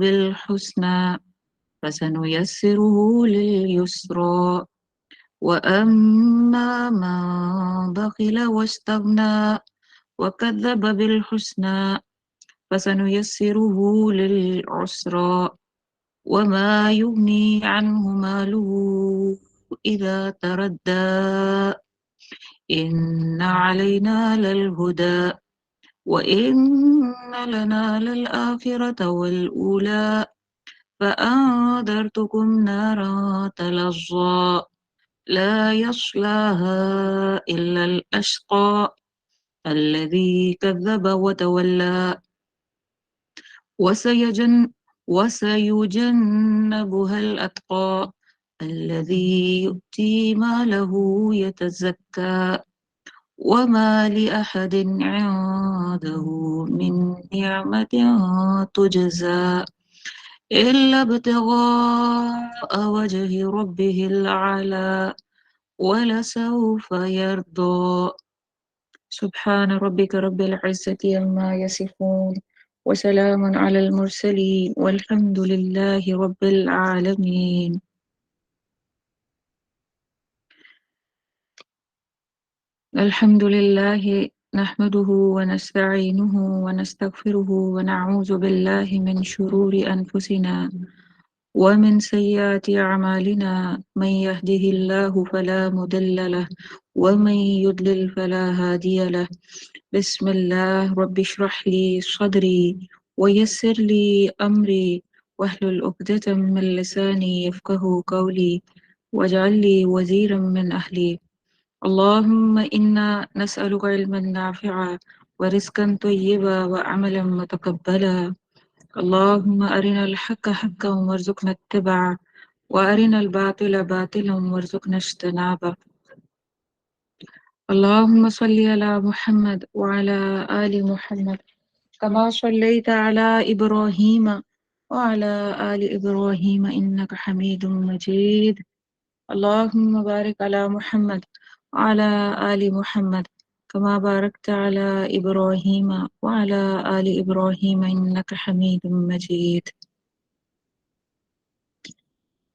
بالحسنى فسنيسره لليسرى وأما من بخل واستغنى وكذب بالحسنى فسنيسره للعسرى وما يغني عنه ماله إذا تردى إن علينا للهدى وإن لنا للآخرة والأولى فأنذرتكم نارا تلظى لا يصلاها إلا الأشقى الذي كذب وتولى وسيجن وسيجنبها الأتقى الذي يؤتي ماله يتزكى وما لأحد عنده من نعمة تجزى إلا ابتغاء وجه ربه الأعلى ولسوف يرضى سبحان ربك رب العزة عما يصفون وسلام على المرسلين والحمد لله رب العالمين. الحمد لله نحمده ونستعينه ونستغفره ونعوذ بالله من شرور أنفسنا ومن سيئات أعمالنا من يهده الله فلا مضل له ومن يضلل فلا هادي له. بسم الله رب اشرح لي صدري ويسر لي أمري واحلل عقدة من لساني يفقه قولي واجعل لي وزيرا من أهلي. اللهم إنا نسألك علما نافعا ورزقا طيبا وعملا متقبلا. اللهم أرنا الحق حقا وارزقنا اتباعه وأرنا الباطل باطلا وارزقنا اجتنابه. اللهم صل على محمد وعلى آل محمد كما صليت على إبراهيم وعلى آل إبراهيم إنك حميد مجيد. اللهم بارك على محمد وعلى آل محمد كما باركت على إبراهيم وعلى آل إبراهيم إنك حميد مجيد.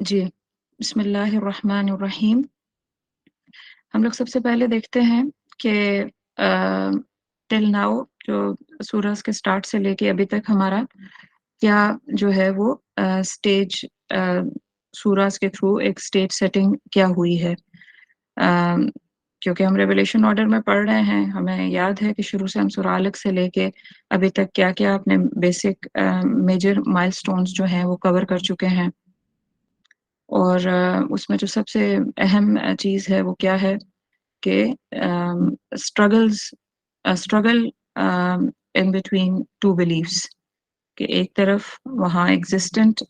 جی، بسم اللہ الرحمن الرحیم۔ ہم لوگ سب سے پہلے دیکھتے ہیں کہ ٹل ناؤ جو سورج کے سٹارٹ سے لے کے ابھی تک ہمارا کیا جو ہے وہ سٹیج سورج کے تھرو ایک سٹیج سیٹنگ کیا ہوئی ہے۔ آم، کیونکہ ہم ریولیشن آرڈر میں پڑھ رہے ہیں، ہمیں یاد ہے کہ شروع سے ہم سورہ علق سے لے کے ابھی تک کیا کیا اپنے بیسک میجر مائل سٹونز جو ہیں وہ کور کر چکے ہیں، اور اس میں جو سب سے اہم چیز ہے وہ کیا ہے کہ struggle in between two beliefs, کہ ایک طرف وہاں ایگزسٹنٹ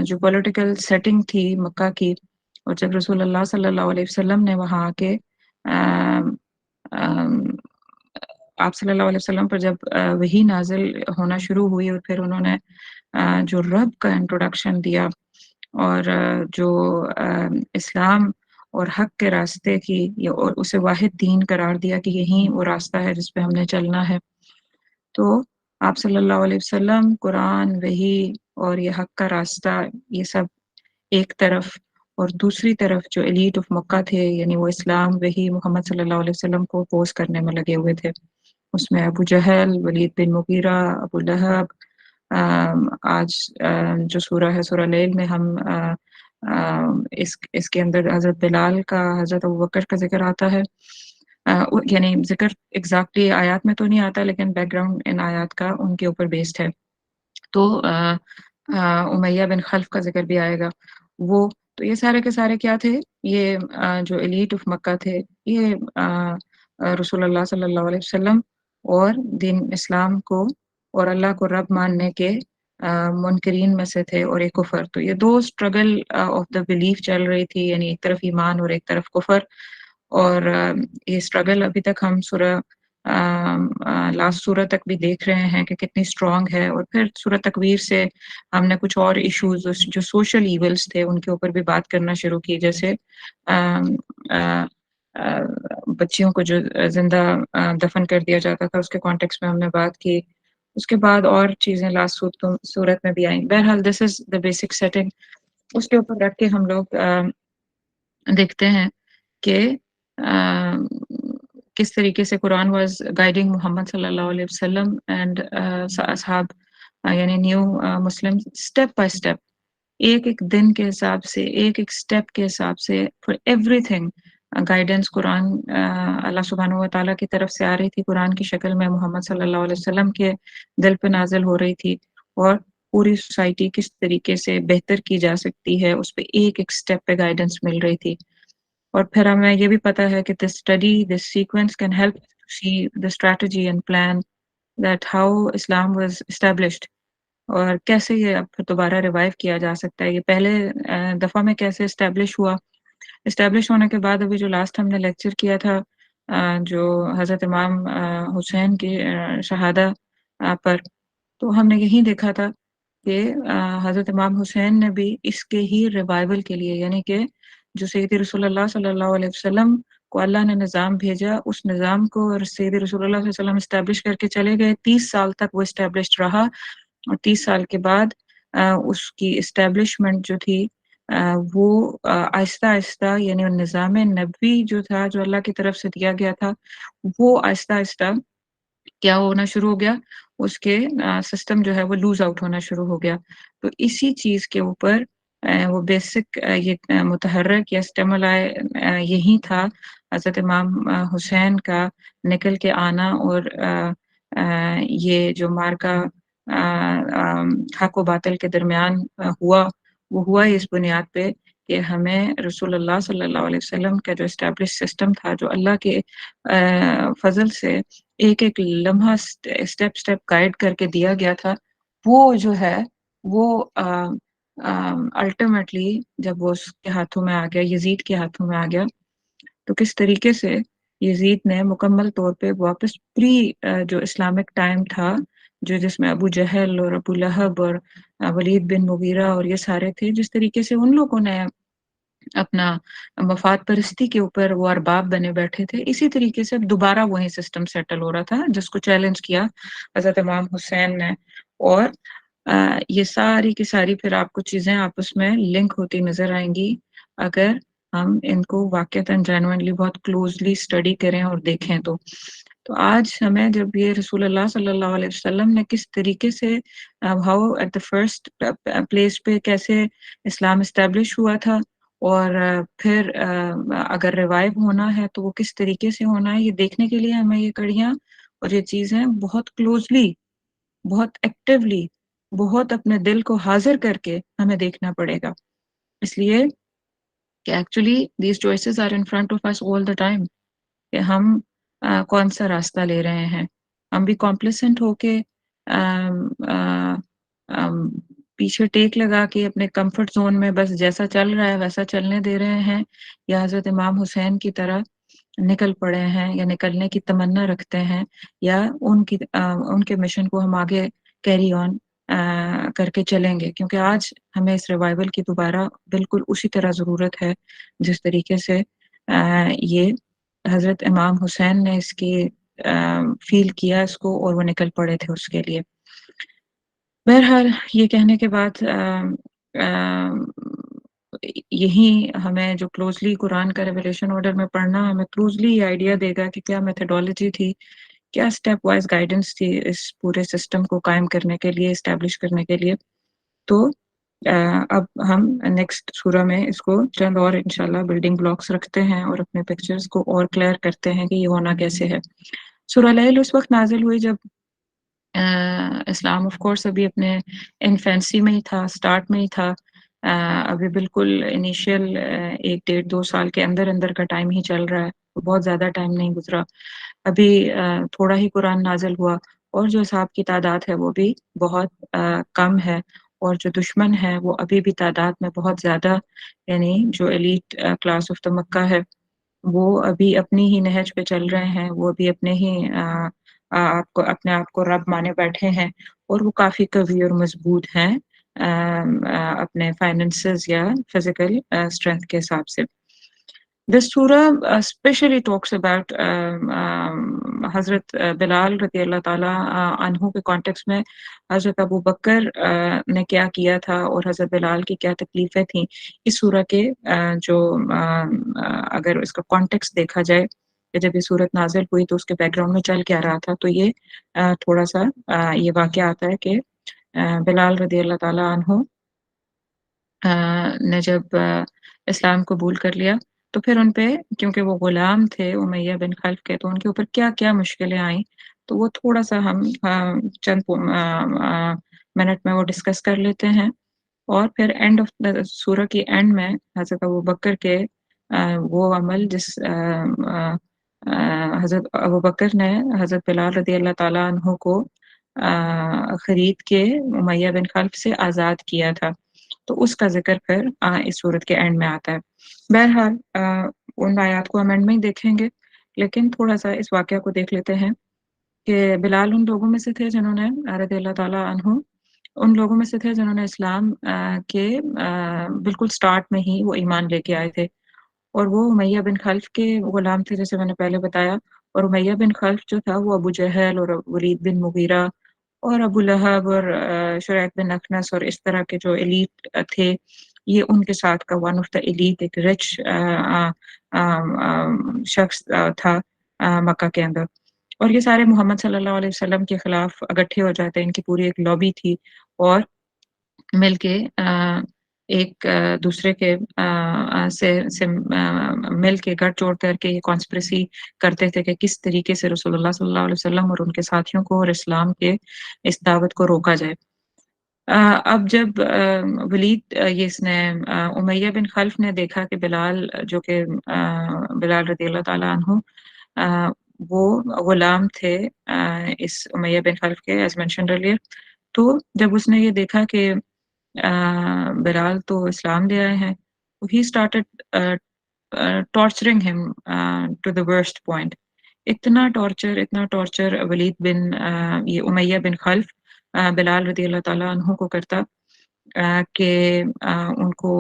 جو پولیٹیکل سیٹنگ تھی مکہ کی، اور جب رسول اللہ صلی اللہ علیہ وسلم نے وہاں آ کے آم، آم، آپ صلی اللہ علیہ وسلم پر جب وحی نازل ہونا شروع ہوئی، اور پھر انہوں نے جو رب کا انٹروڈکشن دیا، اور جو اسلام اور حق کے راستے کی اور اسے واحد دین قرار دیا کہ یہی وہ راستہ ہے جس پہ ہم نے چلنا ہے، تو آپ صلی اللہ علیہ وسلم، قرآن، وحی اور یہ حق کا راستہ، یہ سب ایک طرف، اور دوسری طرف جو ایلیٹ آف مکہ تھے، یعنی وہ اسلام، وحی، محمد صلی اللہ علیہ وسلم کو اپوز کرنے میں لگے ہوئے تھے۔ اس میں ابو جہل، ولید بن مغیرہ، ابو لہب، آج جو سورہ ہے سورہ لیل میں ہم اس کے اندر حضرت بلال کا، حضرت ابوبکر کا ذکر آتا ہے، یعنی ذکر ایگزیکٹلی آیات میں تو نہیں آتا، لیکن بیک گراؤنڈ ان آیات کا ان کے اوپر بیسڈ ہے۔ تو امیہ بن خلف کا ذکر بھی آئے گا۔ وہ تو یہ سارے کے سارے کیا تھے، یہ جو ایلیٹ آف مکہ تھے، یہ رسول اللہ صلی اللہ علیہ وسلم اور دین اسلام کو اور اللہ کو رب ماننے کے منکرین میں سے تھے، اور ایک کفر۔ تو یہ دو اسٹرگل آف دا بلیف چل رہی تھی، یعنی ایک طرف ایمان اور ایک طرف کفر، اور یہ اسٹرگل ابھی تک ہم سورہ لاسٹ سورہ تک بھی دیکھ رہے ہیں کہ کتنی اسٹرانگ ہے، اور پھر سورہ تکویر سے ہم نے کچھ اور ایشوز جو سوشل ایولز تھے ان کے اوپر بھی بات کرنا شروع کی، جیسے بچیوں کو جو زندہ دفن کر دیا جاتا تھا، اس کے کانٹیکس میں ہم نے بات کی۔ اس کے بعد اور چیزیں لاسٹ صورت میں بھی آئیں۔ بہرحال دس از دا بیسک سیٹنگ۔ اس کے اوپر رکھ کے ہم لوگ دیکھتے ہیں کہ کس طریقے سے قرآن واز گائیڈنگ محمد صلی اللہ علیہ وسلم اینڈ اصحاب، یعنی new Muslim, step by step, ایک ایک دن کے حساب سے، ایک ایک اسٹیپ کے حساب سے، فار ایوری تھنگ گائیڈنس قرآن اللہ سبحانہ و تعالیٰ کی طرف سے آ رہی تھی، قرآن کی شکل میں محمد صلی اللہ علیہ وسلم کے دل پہ نازل ہو رہی تھی، اور پوری سوسائٹی کس طریقے سے بہتر کی جا سکتی ہے اس پہ ایک ایک اسٹیپ پہ گائیڈنس مل رہی تھی۔ اور پھر ہمیں یہ بھی پتا ہے کہ this study, this sequence can help to see the strategy and plan that how Islam was established، اور کیسے یہ اب پھر دوبارہ ریوائیو کیا جا سکتا ہے۔ یہ پہلے دفعہ میں کیسے اسٹیبلش ہوا، اسٹیبلش ہونے کے بعد ابھی جو لاسٹ ہم نے لیکچر کیا تھا جو حضرت امام حسین کی شہادہ پر، تو ہم نے یہی دیکھا تھا کہ حضرت امام حسین نے بھی اس کے ہی ریوائول کے لیے، یعنی کہ جو سیدی رسول اللہ صلی اللہ علیہ وسلم کو اللہ نے نظام بھیجا، اس نظام کو اور سیدی رسول اللہ صلی اللہ علیہ وسلم اسٹیبلش کر کے چلے گئے، 30 سال تک وہ اسٹیبلشڈ رہا، اور 30 سال کے بعد اس کی اسٹیبلشمنٹ جو تھی وہ آہستہ آہستہ، یعنی نظام نبوی جو تھا، جو اللہ کی طرف سے دیا گیا تھا، وہ آہستہ آہستہ کیا ہونا شروع ہو گیا، اس کے سسٹم جو ہے وہ لوز آؤٹ ہونا شروع ہو گیا۔ تو اسی چیز کے اوپر وہ بیسک یہ متحرک یا اسٹیمولائی یہی تھا، حضرت امام حسین کا نکل کے آنا، اور یہ جو مارکا حق و باطل کے درمیان ہوا، وہ ہوا اس بنیاد پہ کہ ہمیں رسول اللہ صلی اللہ علیہ وسلم کا جو اسٹیبلش سسٹم تھا، جو اللہ کے فضل سے ایک ایک لمحہ اسٹیپ اسٹیپ گائیڈ کر کے دیا گیا تھا، وہ جو ہے وہ الٹیمیٹلی جب وہ اس کے ہاتھوں میں آ گیا، یزید کے ہاتھوں میں آ گیا، تو کس طریقے سے یزید نے مکمل طور پہ واپس پری جو اسلامک ٹائم تھا، جو جس میں ابو جہل اور ابو لہب اور ولید بن مغیرہ اور یہ سارے تھے، جس طریقے سے ان لوگوں نے اپنا مفاد پرستی کے اوپر وہ ارباب بنے بیٹھے تھے، اسی طریقے سے دوبارہ وہی سسٹم سیٹل ہو رہا تھا، جس کو چیلنج کیا حضرت امام حسین نے، اور یہ ساری کی ساری پھر آپ کو چیزیں آپس میں لنک ہوتی نظر آئیں گی اگر ہم ان کو واقعتاً جینوئنلی بہت کلوزلی اسٹڈی کریں اور دیکھیں تو آج ہمیں جب یہ رسول اللہ صلی اللہ علیہ وسلم نے کس طریقے سے how at the first place پہ کیسے اسلام اسٹیبلش ہوا تھا اور پھر اگر ریوائو ہونا ہے تو وہ کس طریقے سے ہونا ہے یہ دیکھنے کے لیے ہمیں یہ کڑیاں اور یہ چیزیں بہت کلوزلی بہت ایکٹیولی بہت اپنے دل کو حاضر کر کے ہمیں دیکھنا پڑے گا اس لیے کہ actually these choices are in front of us all the time کہ ہم کون سا راستہ لے رہے ہیں ہم بھی کمپلیسنٹ ہو کے پیچھے ٹیک لگا کے اپنے کمفرٹ زون میں بس جیسا چل رہا ہے ویسا چلنے دے رہے ہیں یا حضرت امام حسین کی طرح نکل پڑے ہیں یا نکلنے کی تمنا رکھتے ہیں یا ان کے مشن کو ہم آگے کیری آن کر کے چلیں گے کیونکہ آج ہمیں اس ریوائول کی دوبارہ بالکل اسی طرح ضرورت ہے جس طریقے سے یہ حضرت امام حسین نے اس کی فیل کیا اس کو اور وہ نکل پڑے تھے اس کے لیے بہرحال یہ کہنے کے بعد یہی ہمیں جو کلوزلی قرآن کا ریولیشن آرڈر میں پڑھنا ہمیں کلوزلی یہ آئیڈیا دے گا کہ کیا میتھڈالوجی تھی کیا اسٹیپ وائز گائیڈنس تھی اس پورے سسٹم کو قائم کرنے کے لیے اسٹیبلش کرنے کے لیے تو اب ہم نیکسٹ سورہ میں اس کو چند اور انشاءاللہ بلڈنگ بلاکس رکھتے ہیں اور اپنے پکچرز کو اور کلیئر کرتے ہیں کہ یہ ہونا کیسے ہے سورہ لیل اس وقت نازل ہوئی جب اسلام آف کورس ابھی اپنے انفینسی میں ہی تھا سٹارٹ میں ہی تھا ابھی بالکل انیشیل 1-1.5-2 سال کے اندر اندر کا ٹائم ہی چل رہا ہے بہت زیادہ ٹائم نہیں گزرا ابھی تھوڑا ہی قرآن نازل ہوا اور جو اصحاب کی تعداد ہے وہ بھی بہت کم ہے اور جو دشمن ہے وہ ابھی بھی تعداد میں بہت زیادہ یعنی جو ایلیٹ کلاس آف دا مکہ ہے وہ ابھی اپنی ہی نہج پہ چل رہے ہیں وہ ابھی اپنے ہی اپنے آپ کو رب مانے بیٹھے ہیں اور وہ کافی قوی اور مضبوط ہیں اپنے فائننسز یا فزیکل اسٹرینتھ کے حساب سے This surah especially talks about حضرت بلال رضی اللہ تعالیٰ عنہ کے کانٹیکس میں حضرت ابو بکر نے کیا کیا تھا اور حضرت بلال کی کیا تکلیفیں تھیں اس سورہ کے جو اگر اس کا کانٹیکس دیکھا جائے کہ جب یہ صورت نازل ہوئی تو اس کے بیک گراؤنڈ میں چل کیا رہا تھا تو یہ تھوڑا سا یہ واقعہ آتا ہے کہ بلال رضی اللہ تعالیٰ عنہ نے جب اسلام قبول کر لیا تو پھر ان پہ کیونکہ وہ غلام تھے امیہ بن خلف کے تو ان کے اوپر کیا کیا مشکلیں آئیں تو وہ تھوڑا سا ہم چند منٹ میں وہ ڈسکس کر لیتے ہیں اور پھر اینڈ آف سورہ کی اینڈ میں حضرت ابو بکر کے وہ عمل جس حضرت ابو بکر نے حضرت بلال رضی اللہ تعالیٰ عنہ کو خرید کے امیہ بن خلف سے آزاد کیا تھا تو اس کا ذکر پھر اس صورت کے اینڈ میں آتا ہے بہرحال ان آیات کو ہم اینڈ میں ہی دیکھیں گے لیکن تھوڑا سا اس واقعہ کو دیکھ لیتے ہیں کہ بلال ان لوگوں میں سے تھے جنہوں نے رضی اللہ تعالیٰ عنہ ان لوگوں میں سے تھے جنہوں نے اسلام کے بالکل سٹارٹ میں ہی وہ ایمان لے کے آئے تھے اور وہ امیہ بن خلف کے غلام تھے جیسے میں نے پہلے بتایا اور امیہ بن خلف جو تھا وہ ابو جہل اور ولید بن مغیرہ اور ابو لہب اور شریک بن اخنس اور اس طرح کے جو ایلیٹ تھے یہ ان کے ساتھ کا ون آف دا ایلیٹ ایک رچ شخص تھا مکہ کے اندر اور یہ سارے محمد صلی اللہ علیہ وسلم کے خلاف اکٹھے ہو جاتے ہیں ان کی پوری ایک لابی تھی اور مل کے ایک دوسرے کے سے مل کے گٹھ جوڑ کر کے یہ کانسپریسی کرتے تھے کہ کس طریقے سے رسول اللہ صلی اللہ علیہ وسلم اور ان کے ساتھیوں کو اور اسلام کے اس دعوت کو روکا جائے اب جب ولید اس نے امیہ بن خلف نے دیکھا کہ بلال جو کہ بلال رضی اللہ تعالیٰ عنہ وہ غلام تھے اس امیہ بن خلف کے ایز مینشنڈ ارلیئر تو جب اس نے یہ دیکھا کہ بلال تو اسلام لے آئے ہیں ہی اسٹارٹڈ ٹارچرنگ ہم ٹو دا ورسٹ پوائنٹ اتنا ٹارچر ولید بن یہ امیہ بن خلف بلال رضی اللہ تعالیٰ عنہ کو کرتا کہ ان کو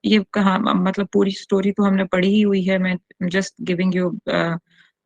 یہ کہاں مطلب پوری سٹوری تو ہم نے پڑھی ہی ہوئی ہے میں just giving you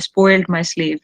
spoiled my slave,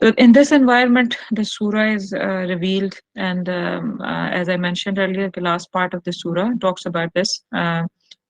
So in this environment, the surah is revealed, and as I mentioned earlier, the last part of the surah talks about this.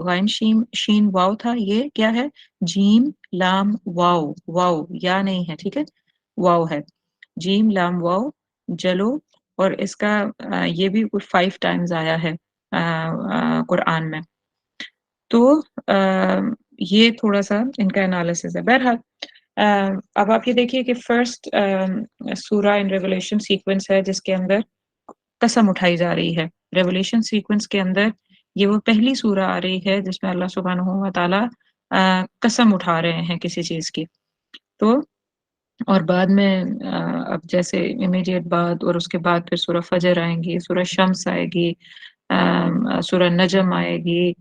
غین شین شین واو تھا، یہ کیا ہے؟ جیم لام واو، واو یا نہیں ہے، ٹھیک ہے، واو ہے، جیم لام واو جلو، اور اس کا یہ بھی 5 ٹائمز آیا ہے قرآن میں. تو یہ تھوڑا سا ان کا انالیسس ہے. بہرحال اب آپ یہ دیکھیے کہ فرسٹ سورہ ان ریولیشن سیکوینس ہے جس کے اندر قسم اٹھائی جا رہی ہے. ریولیشن سیکوینس کے اندر یہ وہ پہلی سورہ آ رہی ہے جس میں اللہ سبحانہ و تعالی قسم اٹھا رہے ہیں کسی چیز کی. تو اور بعد میں اب جیسے امیڈیٹ بعد اور اس کے بعد پھر سورہ فجر آئیں گی، سورہ شمس آئے گی، سورہ نجم آئے گی،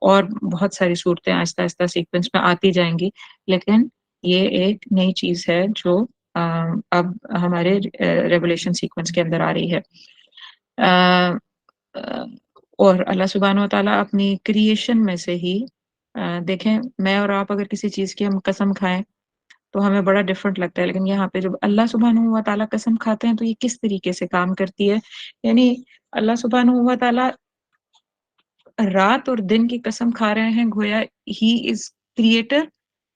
اور بہت ساری صورتیں آہستہ آہستہ سیکوینس میں آتی جائیں گی. لیکن یہ ایک نئی چیز ہے جو اب ہمارے ریولیشن سیکوینس کے اندر آ رہی ہے. اور اللہ سبحانہ و تعالیٰ اپنی کریشن میں سے ہی دیکھیں، میں اور آپ اگر کسی چیز کی ہم قسم کھائیں تو ہمیں بڑا ڈفرنٹ لگتا ہے، لیکن یہاں پہ جب اللہ سبحانہ و تعالیٰ قسم کھاتے ہیں تو یہ کس طریقے سے کام کرتی ہے. یعنی اللہ سبحانہ و تعالیٰ رات اور دن کی قسم کھا رہے ہیں، گویا he is creator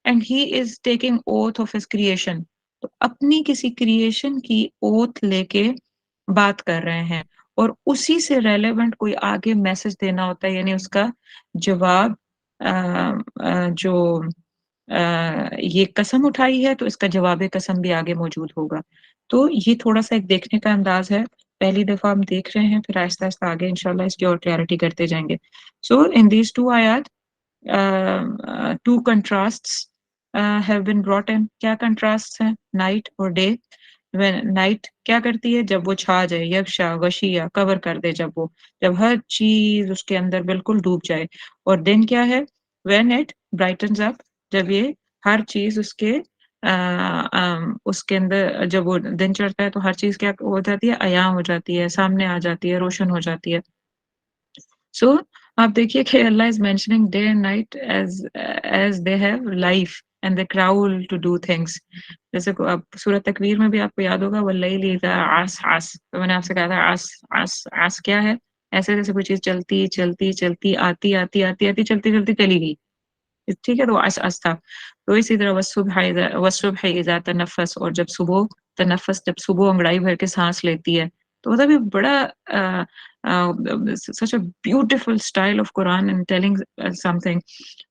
and he is taking oath of his creation. تو اپنی کسی کریشن کی اوتھ لے کے بات کر رہے ہیں، اور اسی سے ریلیونٹ کوئی آگے میسج دینا ہوتا ہے، یعنی اس کا جواب جو یہ قسم اٹھائی ہے تو اس کا جواب قسم بھی آگے موجود ہوگا. تو یہ تھوڑا سا ایک دیکھنے کا انداز ہے. پہلی دفعہ ہم دیکھ رہے ہیں، پھر آہستہ آہستہ آگے انشاءاللہ اس کی اور کلیئرٹی کرتے جائیں گے. سو ان دیز 2 آیات 2 contrasts have been brought in. کیا کنٹراسٹ ہیں؟ نائٹ اور ڈے. نائٹ کیا کرتی ہے؟ جب وہ چھا جائے، یغشا غشیہ کور کر دے، جب ہر چیز اس کے اندر بالکل ڈوب جائے. اور دن کیا ہے؟ when it brightens up، جب یہ ہر چیز اس کے اندر جب وہ دن چڑھتا ہے تو ہر چیز کیا ہو جاتی ہے؟ عیاں ہو جاتی ہے، سامنے آ جاتی ہے، روشن ہو جاتی ہے. سو آپ دیکھیے کہ اللہ is mentioning day and night as they have life and they crawl to do things. جیسے اب سورۃ تکویر میں بھی آپ کو یاد ہوگا واللیل اذا عسعس، تو میں نے آپ سے کہا تھا عس عس عس کیا ہے؟ ایسے جیسے کوئی چیز چلتی چلتی چلتی آتی آتی آتی آتی چلتی چلتی چلی گئی، ٹھیک ہے، تو عس تھا. تو اسی طرح والصبح اذا تنفس، اور جب صبح تنفس، جب صبح انگڑائی بھر کے سانس لیتی ہے. تو مطلب یہ بڑا such a beautiful style of Quran in telling something.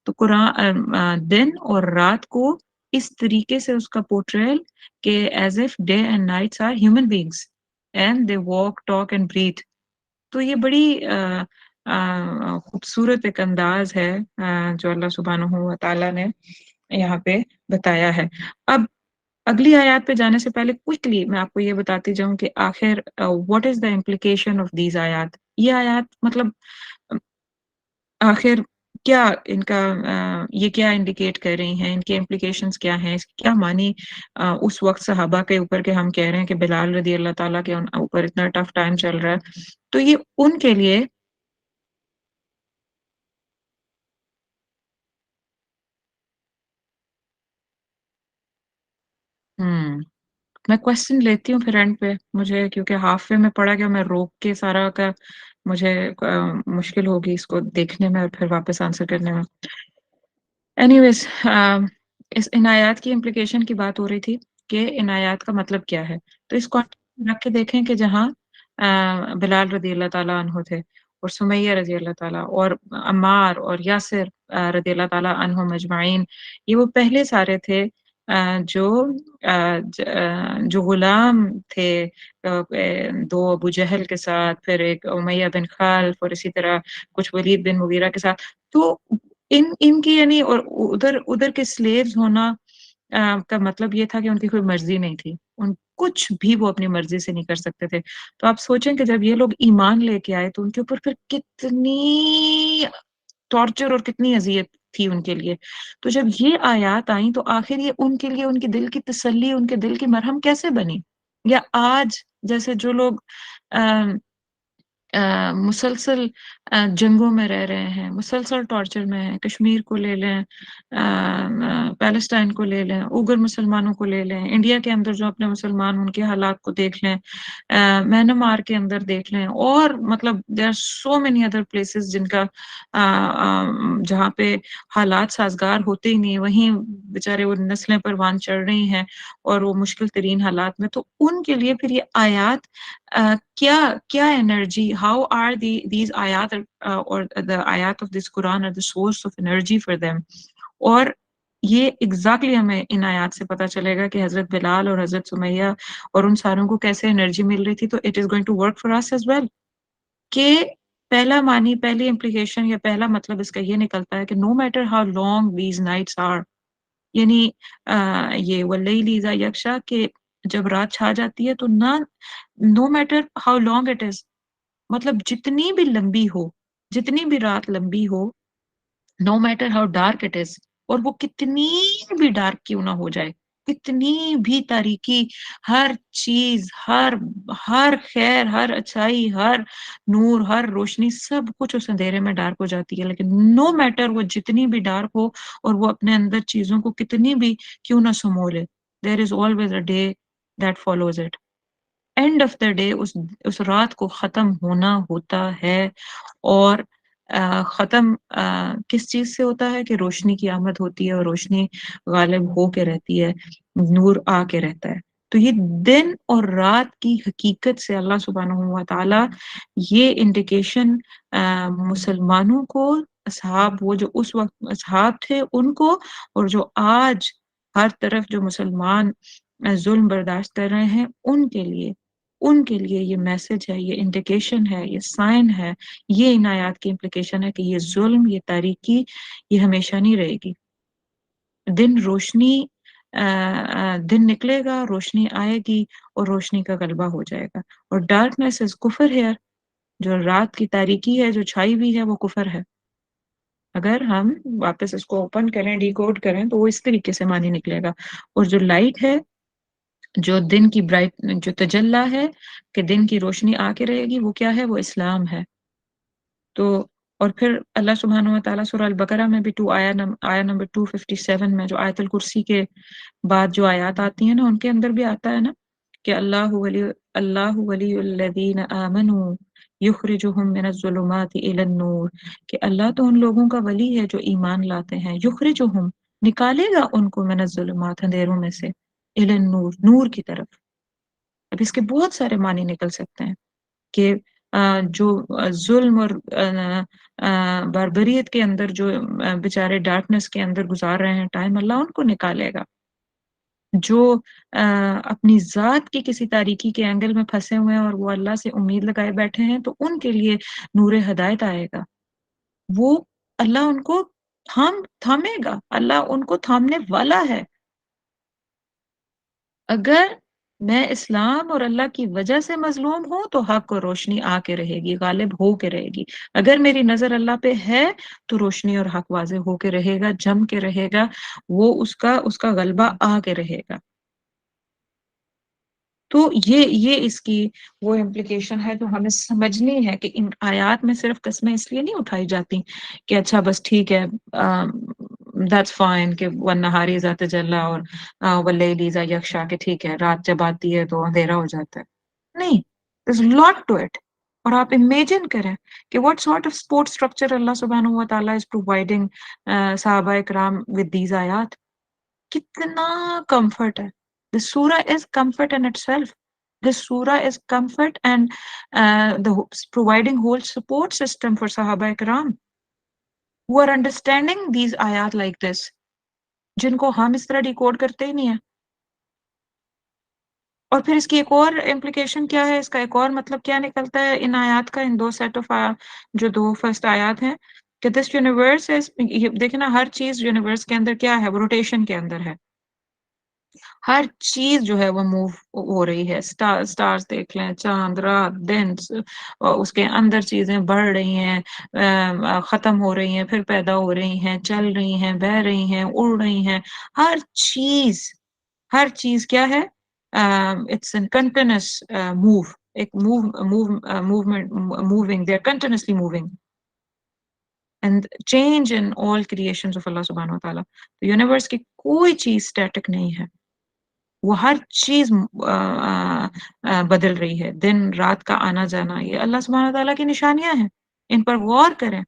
تو قرآن دن اور رات کو اس طریقے سے اس کا پورٹریل کہ as if day and nights are human beings and they walk, talk and breathe. تو یہ بڑی خوبصورت ایک انداز ہے جو اللہ سبحانہ و تعالیٰ نے یہاں پہ بتایا ہے. اب اگلی آیات پہ جانے سے پہلے کوئکلی میں آپ کو یہ بتاتی جاؤں کہ آخر what is the implication of these آیات. یہ آیات مطلب آخر کیا ان کا یہ کیا انڈیکیٹ کر رہی ہیں، ان کے امپلیکیشنز کیا ہیں، اس کے کیا معنی اس وقت صحابہ کے اوپر کہ ہم کہہ رہے ہیں کہ بلال رضی اللہ تعالیٰ کے اوپر اتنا ٹف ٹائم چل رہا ہے. تو یہ ان کے لیے میں کوشچن لیتی ہوں پھر اینڈ پہ، مجھے کیونکہ ہاف وے میں پڑا گیا، میں روک کے سارا کا مجھے مشکل ہوگی اس کو دیکھنے میں اور پھر واپس آنسر کرنے میں. اینی ویز ان آیات کی امپلیکیشن کی بات ہو رہی تھی کہ ان آیات کا مطلب کیا ہے. تو اس کو رکھ کے دیکھیں کہ جہاں بلال رضی اللہ تعالیٰ عنہ تھے، اور سمیہ رضی اللہ تعالیٰ، اور عمار اور یاسر رضی اللہ تعالیٰ عنہ مجمعین، یہ وہ پہلے سارے تھے جو جو غلام تھے دو ابو جہل کے ساتھ، پھر ایک امیہ بن خلف، اور اسی طرح کچھ ولید بن مغیرہ کے ساتھ. تو ان کی یعنی اور ادھر کے سلیوز ہونا کا مطلب یہ تھا کہ ان کی کوئی مرضی نہیں تھی، ان کچھ بھی وہ اپنی مرضی سے نہیں کر سکتے تھے. تو آپ سوچیں کہ جب یہ لوگ ایمان لے کے آئے تو ان کے اوپر پھر کتنی ٹارچر اور کتنی اذیت تھی ان کے لیے. تو جب یہ آیات آئیں تو آخر یہ ان کے لیے ان کے دل کی تسلی، ان کے دل کی مرہم کیسے بنی؟ یا آج جیسے جو لوگ مسلسل جنگوں میں رہ رہے ہیں، مسلسل ٹارچر میں ہیں، کشمیر کو لے لیں، پیلسٹائن کو لے لیں، اوگر مسلمانوں کو لے لیں، انڈیا کے اندر جو اپنے مسلمان ان کے حالات کو دیکھ لیں، میانمار کے اندر دیکھ لیں، اور مطلب there are so many other places جن کا جہاں پہ حالات سازگار ہوتے ہی نہیں، وہیں بیچارے وہ نسلیں پروان چڑھ رہی ہیں اور وہ مشکل ترین حالات میں، تو ان کے لیے پھر یہ آیات کیا کیا انرجی، ہاؤ آر دیز آیات اور the آیات of this Quran are the source of energy for them. اور یہ exactly ہمیں ان آیات سے پتا چلے گا کہ حضرت بلال اور حضرت سمیہ اور ان ساروں کو کیسے انرجی مل رہی تھی، تو it is going to work for us as well. کہ پہلا معنی، پہلی امپلیکیشن یا پہلا مطلب اس کا یہ نکلتا ہے کہ no matter how long these nights are، یعنی یہ واللیل اذا یغشی کہ جب رات چھا جاتی ہے تو نہ no matter how long it is، مطلب جتنی بھی لمبی ہو، جتنی بھی رات لمبی ہو، no matter how dark it is، اور وہ کتنی بھی ڈارک کیوں نہ ہو جائے، کتنی بھی تاریکی، ہر چیز، ہر خیر، ہر اچھائی، ہر نور، ہر روشنی، سب کچھ اس اندھیرے میں ڈارک ہو جاتی ہے، لیکن نو میٹر وہ جتنی بھی ڈارک ہو اور وہ اپنے اندر چیزوں کو کتنی بھی کیوں نہ سمو لے، there is always a day that follows it. And of the day اس رات کو ختم ہونا ہوتا ہے، اور ختم کس چیز سے ہوتا ہے کہ روشنی کی آمد ہوتی ہے اور روشنی غالب ہو کے رہتی ہے، نور آ کے رہتا ہے۔ تو یہ دن اور رات کی حقیقت سے اللہ سبحانہ و تعالی یہ انڈیکیشن مسلمانوں کو، اصحاب، وہ جو اس وقت اصحاب تھے ان کو، اور جو آج ہر طرف جو مسلمان ظلم برداشت کر رہے ہیں ان کے لیے یہ میسج ہے، یہ انڈیکیشن ہے، یہ سائن ہے، یہ ان آیات کی امپلیکیشن ہے کہ یہ ظلم، یہ تاریکی، یہ ہمیشہ نہیں رہے گی۔ دن روشنی دن نکلے گا، روشنی آئے گی اور روشنی کا غلبہ ہو جائے گا، اور ڈارکنیس از کفر ہے، جو رات کی تاریکی ہے، جو چھائی ہوئی ہے، وہ کفر ہے۔ اگر ہم واپس اس کو اوپن کریں، ڈی کوڈ کریں، تو وہ اس طریقے سے معنی نکلے گا، اور جو لائٹ ہے، جو دن کی برائٹ، جو تجلی ہے کہ دن کی روشنی آ کے رہے گی، وہ کیا ہے؟ وہ اسلام ہے۔ تو اور پھر اللہ سبحانہ و تعالیٰ سورہ البقرہ میں بھی آیا نمبر 257 میں جو آیت الکرسی کے بعد جو آیات آتی ہیں نا، ان کے اندر بھی آتا ہے نا کہ اللہ ولی الذین آمنوا یخرجہم من الظلمات الی النور، کہ اللہ تو ان لوگوں کا ولی ہے جو ایمان لاتے ہیں، یخرجہم، نکالے گا ان کو، من الظلمات، اندھیروں میں سے، الی النور، نور کی طرف۔ اب اس کے بہت سارے معنی نکل سکتے ہیں کہ جو ظلم اور باربریت کے اندر جو بیچارے ڈارکنیس کے اندر گزار رہے ہیں ٹائم، اللہ ان کو نکالے گا۔ جو اپنی ذات کی کسی تاریکی کے اینگل میں پھنسے ہوئے ہیں اور وہ اللہ سے امید لگائے بیٹھے ہیں، تو ان کے لیے نور ہدایت آئے گا، وہ اللہ ان کو تھامے گا، اللہ ان کو تھامنے والا ہے۔ اگر میں اسلام اور اللہ کی وجہ سے مظلوم ہوں تو حق اور روشنی آ کے رہے گی، غالب ہو کے رہے گی۔ اگر میری نظر اللہ پہ ہے تو روشنی اور حق واضح ہو کے رہے گا، جم کے رہے گا، وہ اس کا غلبہ آ کے رہے گا۔ تو یہ اس کی وہ امپلیکیشن ہے جو ہمیں سمجھنی ہے کہ ان آیات میں صرف قسمیں اس لیے نہیں اٹھائی جاتی کہ اچھا بس ٹھیک ہے، دیٹس فائن، کہ والنہار اذا تجلی اور واللیل اذا یغشی، کہ ٹھیک ہے رات جب آتی ہے تو اندھیرا ہو جاتا ہے، نہیں، there's a lot to it۔ اور آپ امیجن کریں کہ what sort of support structure اللہ سبحانہ و تعالیٰ is providing صحابہ کرام with these آیات، کتنا کمفرٹ ہے۔ This surah is comfort in itself. This surah is comfort and providing whole support system for Sahaba Ikram who are understanding these ayat like this، جن کو ہم اس طرح ڈیکوڈ کرتے ہی نہیں ہیں۔ اور پھر اس کی ایک اور امپلیکیشن کیا ہے، اس کا ایک اور مطلب کیا نکلتا ہے ان آیات کا، ان دو سیٹ آف جو دو فرسٹ آیات ہیں، کہ دس یونیورس is، دیکھیں نا، ہر چیز یونیورس کے اندر کیا ہے؟ وہ روٹیشن کے اندر ہے، ہر چیز جو ہے وہ موو ہو رہی ہے، سٹارز دیکھ لیں، چاند، رات، دن، اس کے اندر چیزیں بڑھ رہی ہیں، ختم ہو رہی ہیں، پھر پیدا ہو رہی ہیں، چل رہی ہیں، بہہ رہی ہیں، اڑ رہی ہیں، ہر چیز کیا ہے؟ It's in continuous move. ایک moving they are continuously moving and change in all creations of اللہ سبحانہ و تعالیٰ. تو یونیورس کی کوئی چیز اسٹیٹک نہیں ہے، وہ ہر چیز بدل رہی ہے. دن رات کا آنا جانا یہ اللہ سبحانہ تعالیٰ کی نشانیاں ہیں. ان پر غور کریں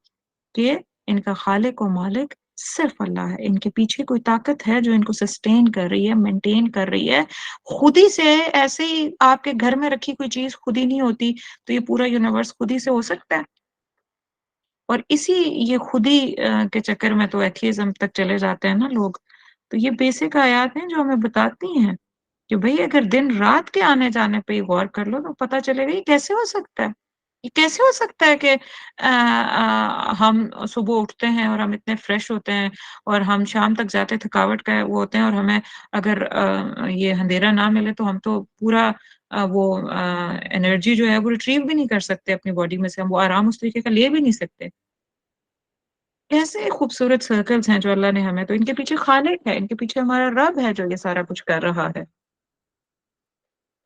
کہ ان کا خالق و مالک صرف اللہ ہے. ان کے پیچھے کوئی طاقت ہے جو ان کو سسٹین کر رہی ہے، مینٹین کر رہی ہے. خود ہی سے ایسے ہی آپ کے گھر میں رکھی کوئی چیز خود ہی نہیں ہوتی تو یہ پورا یونیورس خود ہی سے ہو سکتا ہے؟ اور اسی یہ خودی کے چکر میں تو ایتھیزم تک چلے جاتے ہیں نا لوگ. تو یہ بیسک آیات ہیں جو ہمیں بتاتی ہیں کہ بھئی اگر دن رات کے آنے جانے پہ ہی غور کر لو تو پتہ چلے گا یہ کیسے ہو سکتا ہے. یہ کیسے ہو سکتا ہے کہ ہم صبح اٹھتے ہیں اور ہم اتنے فریش ہوتے ہیں اور ہم شام تک جاتے تھکاوٹ کا وہ ہوتے ہیں، اور ہمیں اگر یہ اندھیرا نہ ملے تو ہم تو پورا وہ انرجی جو ہے وہ ریٹریو بھی نہیں کر سکتے اپنی باڈی میں سے، ہم وہ آرام اس طریقے کا لے بھی نہیں سکتے. کیسے خوبصورت سرکلز ہیں جو اللہ نے ہمیں، تو ان کے پیچھے خالق ہے، ان کے پیچھے ہمارا رب ہے جو یہ سارا کچھ کر رہا ہے.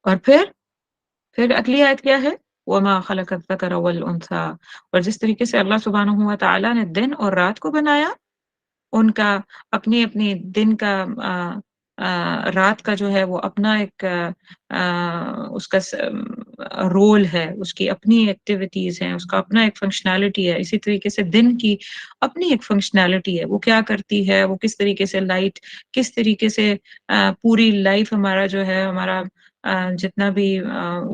اور پھر اگلی آیت کیا ہے؟ وَمَا خَلَقَ الذَّكَرَ وَالْأُنثَىٰ. اور جس طریقے سے اللہ سبحانہ و تعالیٰ نے دن اور رات کو بنایا، ان کا اپنی اپنی دن کا رات کا جو ہے وہ اپنا ایک اس کا رول ہے، اس کی اپنی ایکٹیویٹیز ہیں، اس کا اپنا ایک فنکشنالٹی ہے. اسی طریقے سے دن کی اپنی ایک فنکشنالٹی ہے، وہ کیا کرتی ہے، وہ کس طریقے سے لائٹ، کس طریقے سے پوری لائف ہمارا جو ہے، ہمارا جتنا بھی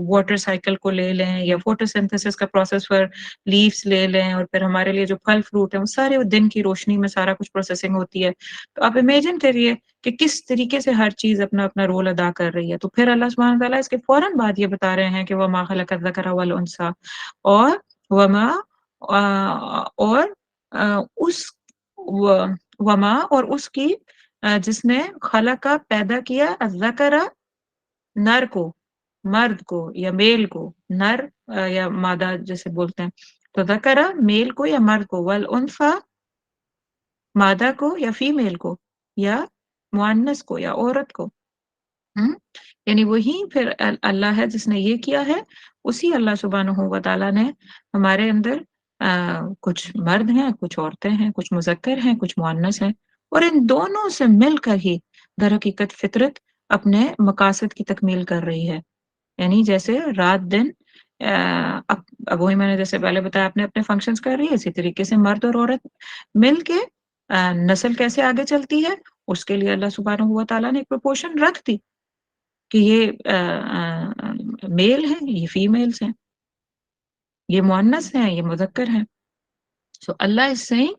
واٹر سائیکل کو لے لیں یا فوٹو سنتھسس کا پروسیس پر لیوز لے لیں، اور پھر ہمارے لیے جو پھل فروٹ ہیں وہ سارے دن کی روشنی میں سارا کچھ پروسیسنگ ہوتی ہے. تو آپ امیجن کریے کہ کس طریقے سے ہر چیز اپنا اپنا رول ادا کر رہی ہے. تو پھر اللہ سبحانہ تعالیٰ اس کے فوراً بعد یہ بتا رہے ہیں کہ وَمَا خَلَقَ الذَّكَرَ وَالْأُنثَىٰ، اور اور اس وما اور اس کی جس نے خلق کا پیدا کیا الذکر نر کو، مرد کو یا میل کو، نر یا مادہ جیسے بولتے ہیں، تو ذکر میل کو یا مرد کو، والانثى مادہ کو یا فیمیل کو، یا مؤنث کو یا عورت کو. یعنی وہی پھر اللہ ہے جس نے یہ کیا ہے. اسی اللہ سبحانہ و تعالیٰ نے ہمارے اندر کچھ مرد ہیں، کچھ عورتیں ہیں، کچھ مذکر ہیں، کچھ مؤنث ہیں، اور ان دونوں سے مل کر ہی در حقیقت فطرت اپنے مقاصد کی تکمیل کر رہی ہے. یعنی جیسے رات دن اب وہی میں نے جیسے پہلے بتایا اپنے اپنے فنکشنز کر رہی ہے، اسی طریقے سے مرد اور عورت مل کے نسل کیسے آگے چلتی ہے اس کے لیے اللہ سبحانہ و تعالیٰ نے ایک پروپورشن رکھ دی کہ یہ میل ہیں، یہ فیمیلز ہیں، یہ مؤنث ہیں، یہ مذکر ہیں. So Allah is saying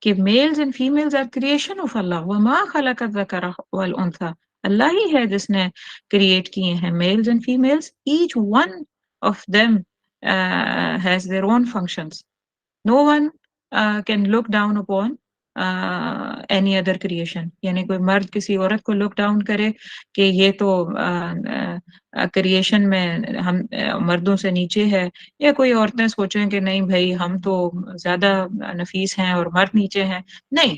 کہ males and females are creation of Allah. وَمَا خَلَقَ الذَّكَرَ وَالْأُنثَىٰ. اللہ ہی ہے جس نے کریٹ کیے ہیں males and females. Each one of them has their own functions. No one can look down upon any other creation. یعنی کوئی مرد کسی عورت کو لک ڈاؤن کرے کہ یہ تو کریشن میں ہم مردوں سے نیچے ہے، یا کوئی عورتیں سوچیں کہ نہیں بھائی ہم تو زیادہ نفیس ہیں اور مرد نیچے ہیں. نہیں،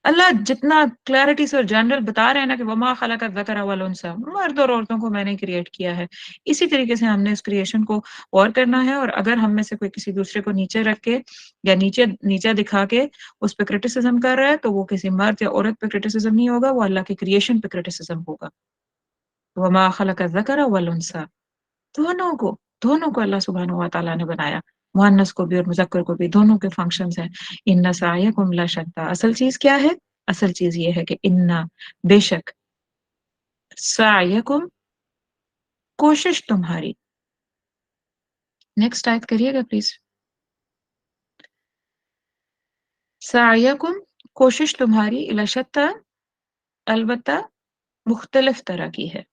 اللہ جتنا کلیئرٹی سے اور جنرل بتا رہے ہیں نا کہ وما خلق الذکر والانثی، مرد اور عورتوں کو میں نے کریٹ کیا ہے، اسی طریقے سے ہم نے اس کریشن کو اور کرنا ہے. اور اگر ہم میں سے کوئی کسی دوسرے کو نیچے رکھ کے یا نیچے دکھا کے اس پہ کرٹیسزم کر رہا ہے تو وہ کسی مرد یا عورت پہ کرٹیسزم نہیں ہوگا، وہ اللہ کی کریشن پہ کرٹیسزم ہوگا. وما خلق الذکر والانثی، دونوں کو اللہ سبحانہ و تعالیٰ نے بنایا، مؤنث کو بھی اور مذکر کو بھی، دونوں کے فنکشنز ہیں. ان سعیکم لشتی، اصل چیز کیا ہے؟ اصل چیز یہ ہے کہ ان بے شک سعیکم کوشش تمہاری. نیکسٹ آیت کریے گا پلیز. سعیکم کوشش تمہاری، لشتی البتہ مختلف طرح کی ہے.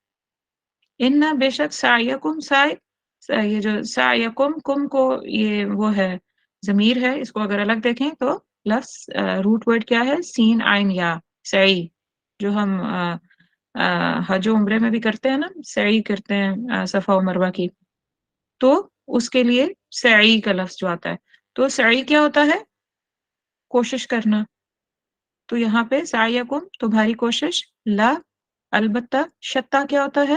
ان بے شک سعیکم، یہ جو سعیکم کم کو یہ وہ ہے ضمیر ہے، اس کو اگر الگ دیکھیں تو لفظ روٹ ورڈ کیا ہے؟ سین عین یا، سعی، جو ہم حج و عمرے میں بھی کرتے ہیں نا، سعی کرتے ہیں صفا و مروہ کی، تو اس کے لیے سعی کا لفظ جو آتا ہے، تو سعی کیا ہوتا ہے؟ کوشش کرنا. تو یہاں پہ سعیکم تمہاری کوشش، لا البتہ، شتا کیا ہوتا ہے؟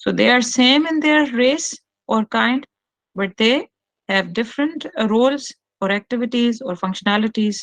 So they are same in their race or kind, but they have different roles or activities or functionalities,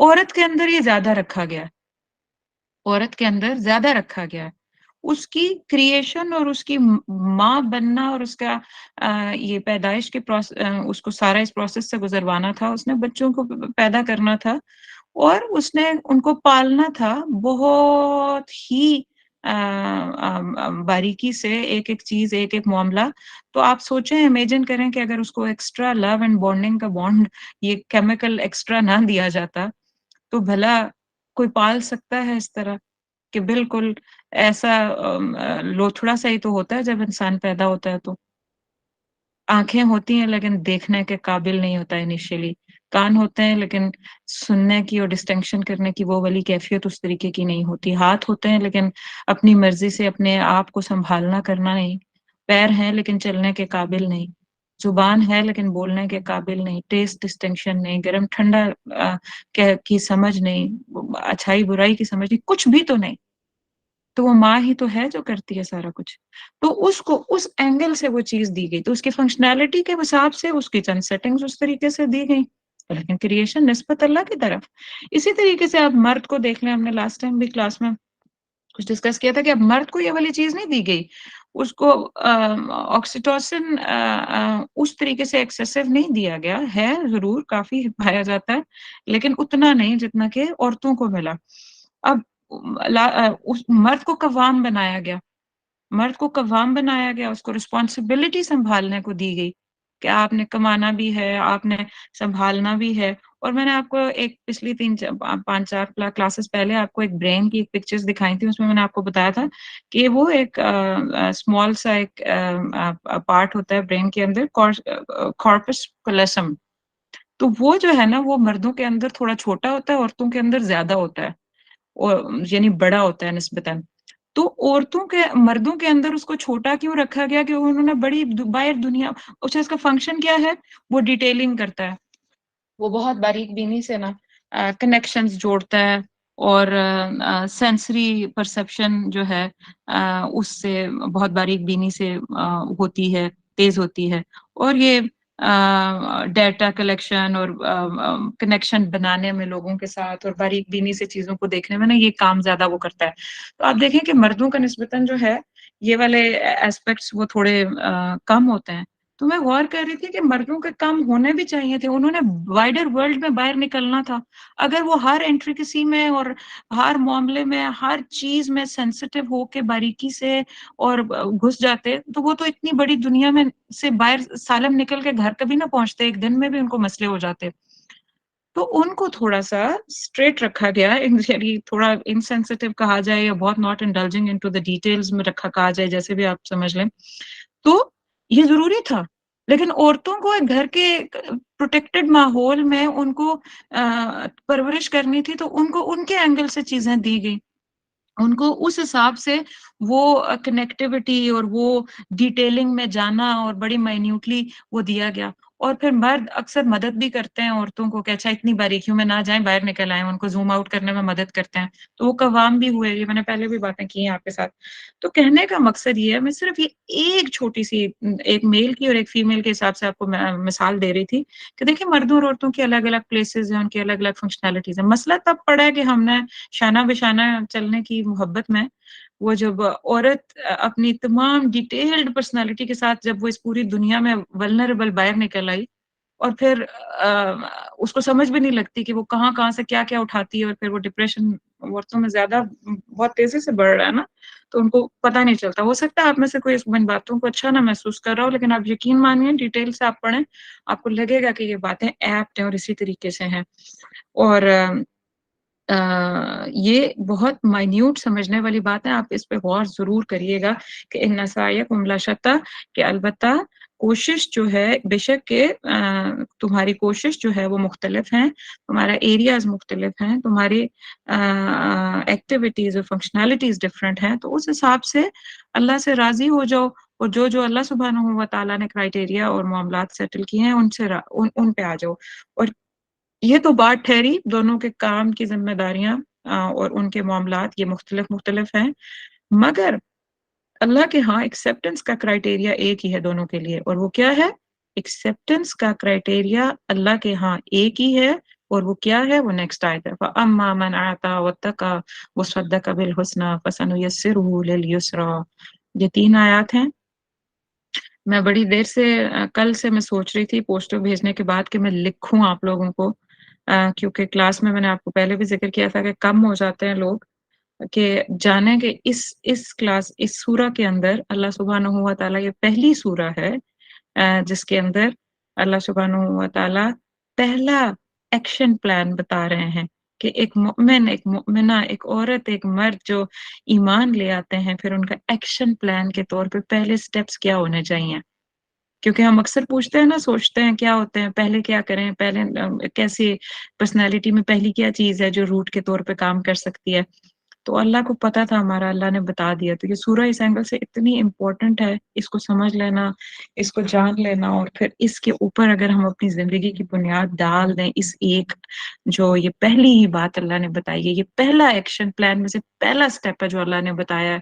عورت کے اندر یہ زیادہ رکھا گیا ہے، عورت کے اندر زیادہ رکھا گیا ہے۔ اس کی کریشن اور اس کی ماں بننا اور اس کا یہ پیدائش کے اس کو سارا اس پروسیس سے گزروانا تھا، اس نے بچوں کو پیدا کرنا تھا اور اس نے ان کو پالنا تھا بہت ہی باریکی سے، ایک ایک چیز، ایک ایک معاملہ۔ تو آپ سوچیں، امیجن کریں کہ اگر اس کو ایکسٹرا لو اینڈ بانڈنگ کا بانڈ، یہ کیمیکل ایکسٹرا نہ دیا جاتا تو بھلا کوئی پال سکتا ہے اس طرح کہ بالکل ایسا لوتھڑا سا ہی تو ہوتا ہے جب انسان پیدا ہوتا ہے تو آنکھیں ہوتی ہیں لیکن دیکھنے کے قابل نہیں ہوتا انیشیلی، کان ہوتے ہیں لیکن سننے کی اور ڈسٹنکشن کرنے کی وہ والی کیفیت اس طریقے کی نہیں ہوتی، ہاتھ ہوتے ہیں لیکن اپنی مرضی سے اپنے آپ کو سنبھالنا کرنا نہیں، پیر ہیں لیکن چلنے کے قابل نہیں، زبان ہے لیکن بولنے کے قابل نہیں، ٹیسٹ ڈسٹنکشن نہیں، گرم ٹھنڈا کی سمجھ نہیں، اچھائی برائی کی سمجھ نہیں، کچھ بھی تو نہیں۔ تو وہ ماں ہی تو ہے جو کرتی ہے سارا کچھ۔ تو اس کو اس اینگل سے وہ چیز دی گئی، تو اس کی فنکشنالٹی کے حساب سے اس کی چند سیٹنگز اس طریقے سے دی گئی، لیکن کریشن نسبت اللہ کی طرف۔ اسی طریقے سے آپ مرد کو دیکھ لیں، ہم نے لاسٹ ٹائم بھی کلاس میں کچھ ڈسکس کیا تھا کہ اب مرد کو یہ والی چیز نہیں دی گئی، اس کو آکسیٹوسن اس طریقے سے ایکسیسو نہیں دیا گیا ہے، ضرور کافی پایا جاتا ہے لیکن اتنا نہیں جتنا کہ عورتوں کو ملا۔ اب اس مرد کو قوام بنایا گیا، مرد کو قوام بنایا گیا، اس کو رسپانسبلٹی سنبھالنے کو دی گئی کہ آپ نے کمانا بھی ہے، آپ نے سنبھالنا بھی ہے۔ اور میں نے آپ کو ایک پچھلی 5-4 کلاسز پہلے آپ کو ایک برین کی پکچرز دکھائی تھی، اس میں نے آپ کو بتایا تھا کہ وہ ایک اسمال سا ایک پارٹ ہوتا ہے برین کے اندر، کارپس کلیسم، تو وہ جو ہے نا وہ مردوں کے اندر تھوڑا چھوٹا ہوتا ہے، عورتوں کے اندر زیادہ ہوتا ہے، اور یعنی بڑا ہوتا ہے نسبتاً۔ تو عورتوں کے مردوں کے اندر اس کو چھوٹا کیوں رکھا گیا کہ انہوں نے بڑی باہر دنیا، اچھا اس کا فنکشن کیا ہے، وہ ڈیٹیلنگ کرتا ہے، وہ بہت باریک بینی سے نا کنیکشنز جوڑتا ہے اور سینسری پرسپشن جو ہے اس سے بہت باریک بینی سے ہوتی ہے، تیز ہوتی ہے، اور یہ ڈیٹا کلیکشن اور کنیکشن بنانے میں لوگوں کے ساتھ اور باریک بینی سے چیزوں کو دیکھنے میں نا یہ کام زیادہ وہ کرتا ہے۔ تو آپ دیکھیں کہ مردوں کا نسبتاً جو ہے یہ والے ایسپیکٹس وہ تھوڑے کم ہوتے ہیں۔ تو میں غور کر رہی تھی کہ مردوں کے کام ہونے بھی چاہیے تھے، انہوں نے وائڈر ورلڈ میں باہر نکلنا تھا۔ اگر وہ ہر انٹریکسی میں اور ہر معاملے میں ہر چیز میں سینسٹیو ہو کے باریکی سے اور گھس جاتے تو وہ تو اتنی بڑی دنیا میں سے باہر سالم نکل کے گھر کبھی نہ پہنچتے، ایک دن میں بھی ان کو مسئلے ہو جاتے۔ تو ان کو تھوڑا سا اسٹریٹ رکھا گیا، یعنی تھوڑا انسینسٹیو کہا جائے یا بہت not indulging into the details میں رکھا کہا جائے، جیسے بھی آپ سمجھ لیں، تو یہ ضروری تھا۔ لیکن عورتوں کو ایک گھر کے پروٹیکٹڈ ماحول میں ان کو پرورش کرنی تھی، تو ان کو ان کے اینگل سے چیزیں دی گئی، ان کو اس حساب سے وہ کنیکٹیوٹی اور وہ ڈیٹیلنگ میں جانا اور بڑی مائنیوٹلی وہ دیا گیا۔ اور پھر مرد اکثر مدد بھی کرتے ہیں عورتوں کو کہ اچھا اتنی باریکیوں میں نہ جائیں، باہر نکل آئیں، ان کو زوم آؤٹ کرنے میں مدد کرتے ہیں، تو وہ قوام بھی ہوئے۔ یہ میں نے پہلے بھی باتیں کی ہیں آپ کے ساتھ۔ تو کہنے کا مقصد یہ ہے، میں صرف یہ ایک چھوٹی سی ایک میل کی اور ایک فیمیل کے حساب سے آپ کو مثال دے رہی تھی کہ دیکھیں مردوں اور عورتوں کی الگ الگ پلیسز ہیں، ان کی الگ الگ فنکشنالٹیز ہیں۔ مسئلہ تب پڑا ہے کہ ہم نے شانہ بشانہ چلنے کی محبت میں وہ جب عورت اپنی تمام ڈیٹیلڈ پرسنالٹی کے ساتھ جب وہ اس پوری دنیا میں ولنریبل باہر نکل آئی، اور پھر اس کو سمجھ بھی نہیں لگتی کہ وہ کہاں کہاں سے کیا کیا اٹھاتی ہے، اور پھر وہ ڈپریشن عورتوں میں زیادہ بہت تیزی سے بڑھ رہا ہے نا، تو ان کو پتہ نہیں چلتا۔ ہو سکتا ہے آپ میں سے کوئی ان باتوں کو اچھا نہ محسوس کر رہا ہو، لیکن آپ یقین مانیے ڈیٹیل سے آپ پڑھیں، آپ کو لگے گا کہ یہ باتیں ایپٹ ہیں اور اسی طریقے سے ہیں۔ اور یہ بہت مائنیوٹ سمجھنے والی بات ہے، آپ اس پہ غور ضرور کریے گا کہ ان سعیکم لشتی، کہ البتہ کوشش جو ہے بے شک کہ تمہاری کوشش جو ہے وہ مختلف ہیں، تمہارا ایریاز مختلف ہیں، تمہاری ایکٹیویٹیز اور فنکشنالٹیز ڈفرینٹ ہیں، تو اس حساب سے اللہ سے راضی ہو جاؤ، اور جو اللہ سبحانہ و تعالیٰ نے کرائٹیریا اور معاملات سیٹل کیے ہیں ان پہ آ جاؤ۔ اور یہ تو بات ٹھہری دونوں کے کام کی ذمہ داریاں اور ان کے معاملات یہ مختلف مختلف ہیں، مگر اللہ کے ہاں ایکسیپٹنس کا کرائٹیریا ایک ہی ہے دونوں کے لیے، اور وہ کیا ہے؟ ایکسیپٹنس کا کرائٹیریا اللہ کے ہاں ایک ہی ہے، اور وہ کیا ہے وہ نیکسٹ آیت ہے فَأَمَّا مَنْ أَعْطَى وَاتَّقَى وَصَدَّقَ بِالْحُسْنَى فَسَنُيَسِّرُهُ لِلْيُسْرَى. یہ 3 آیات ہیں. میں بڑی دیر سے کل سے میں سوچ رہی تھی پوسٹر بھیجنے کے بعد کہ میں لکھوں آپ لوگوں کو، کیونکہ کلاس میں نے آپ کو پہلے بھی ذکر کیا تھا کہ کم ہو جاتے ہیں لوگ کہ جانیں کہ اس کلاس اس سورہ کے اندر اللہ سبحانہ و تعالیٰ یہ پہلی سورہ ہے جس کے اندر اللہ سبحانہ و تعالیٰ پہلا ایکشن پلان بتا رہے ہیں کہ ایک مومن، ایک مومنہ، ایک عورت، ایک مرد جو ایمان لے آتے ہیں پھر ان کا ایکشن پلان کے طور پہ پہلے سٹیپس کیا ہونے چاہیے. کیونکہ ہم اکثر پوچھتے ہیں نا، سوچتے ہیں کیا ہوتے ہیں پہلے کیا کریں، پہلے کیسی پرسنالٹی میں پہلی کیا چیز ہے جو روٹ کے طور پہ کام کر سکتی ہے. تو اللہ کو پتا تھا ہمارا، اللہ نے بتا دیا. تو یہ سورہ اس اینگل سے اتنی امپورٹنٹ ہے، اس کو سمجھ لینا، اس کو جان لینا، اور پھر اس کے اوپر اگر ہم اپنی زندگی کی بنیاد ڈال دیں، اس ایک جو یہ پہلی ہی بات اللہ نے بتائی ہے، یہ پہلا ایکشن پلان میں سے پہلا سٹیپ ہے جو اللہ نے بتایا ہے،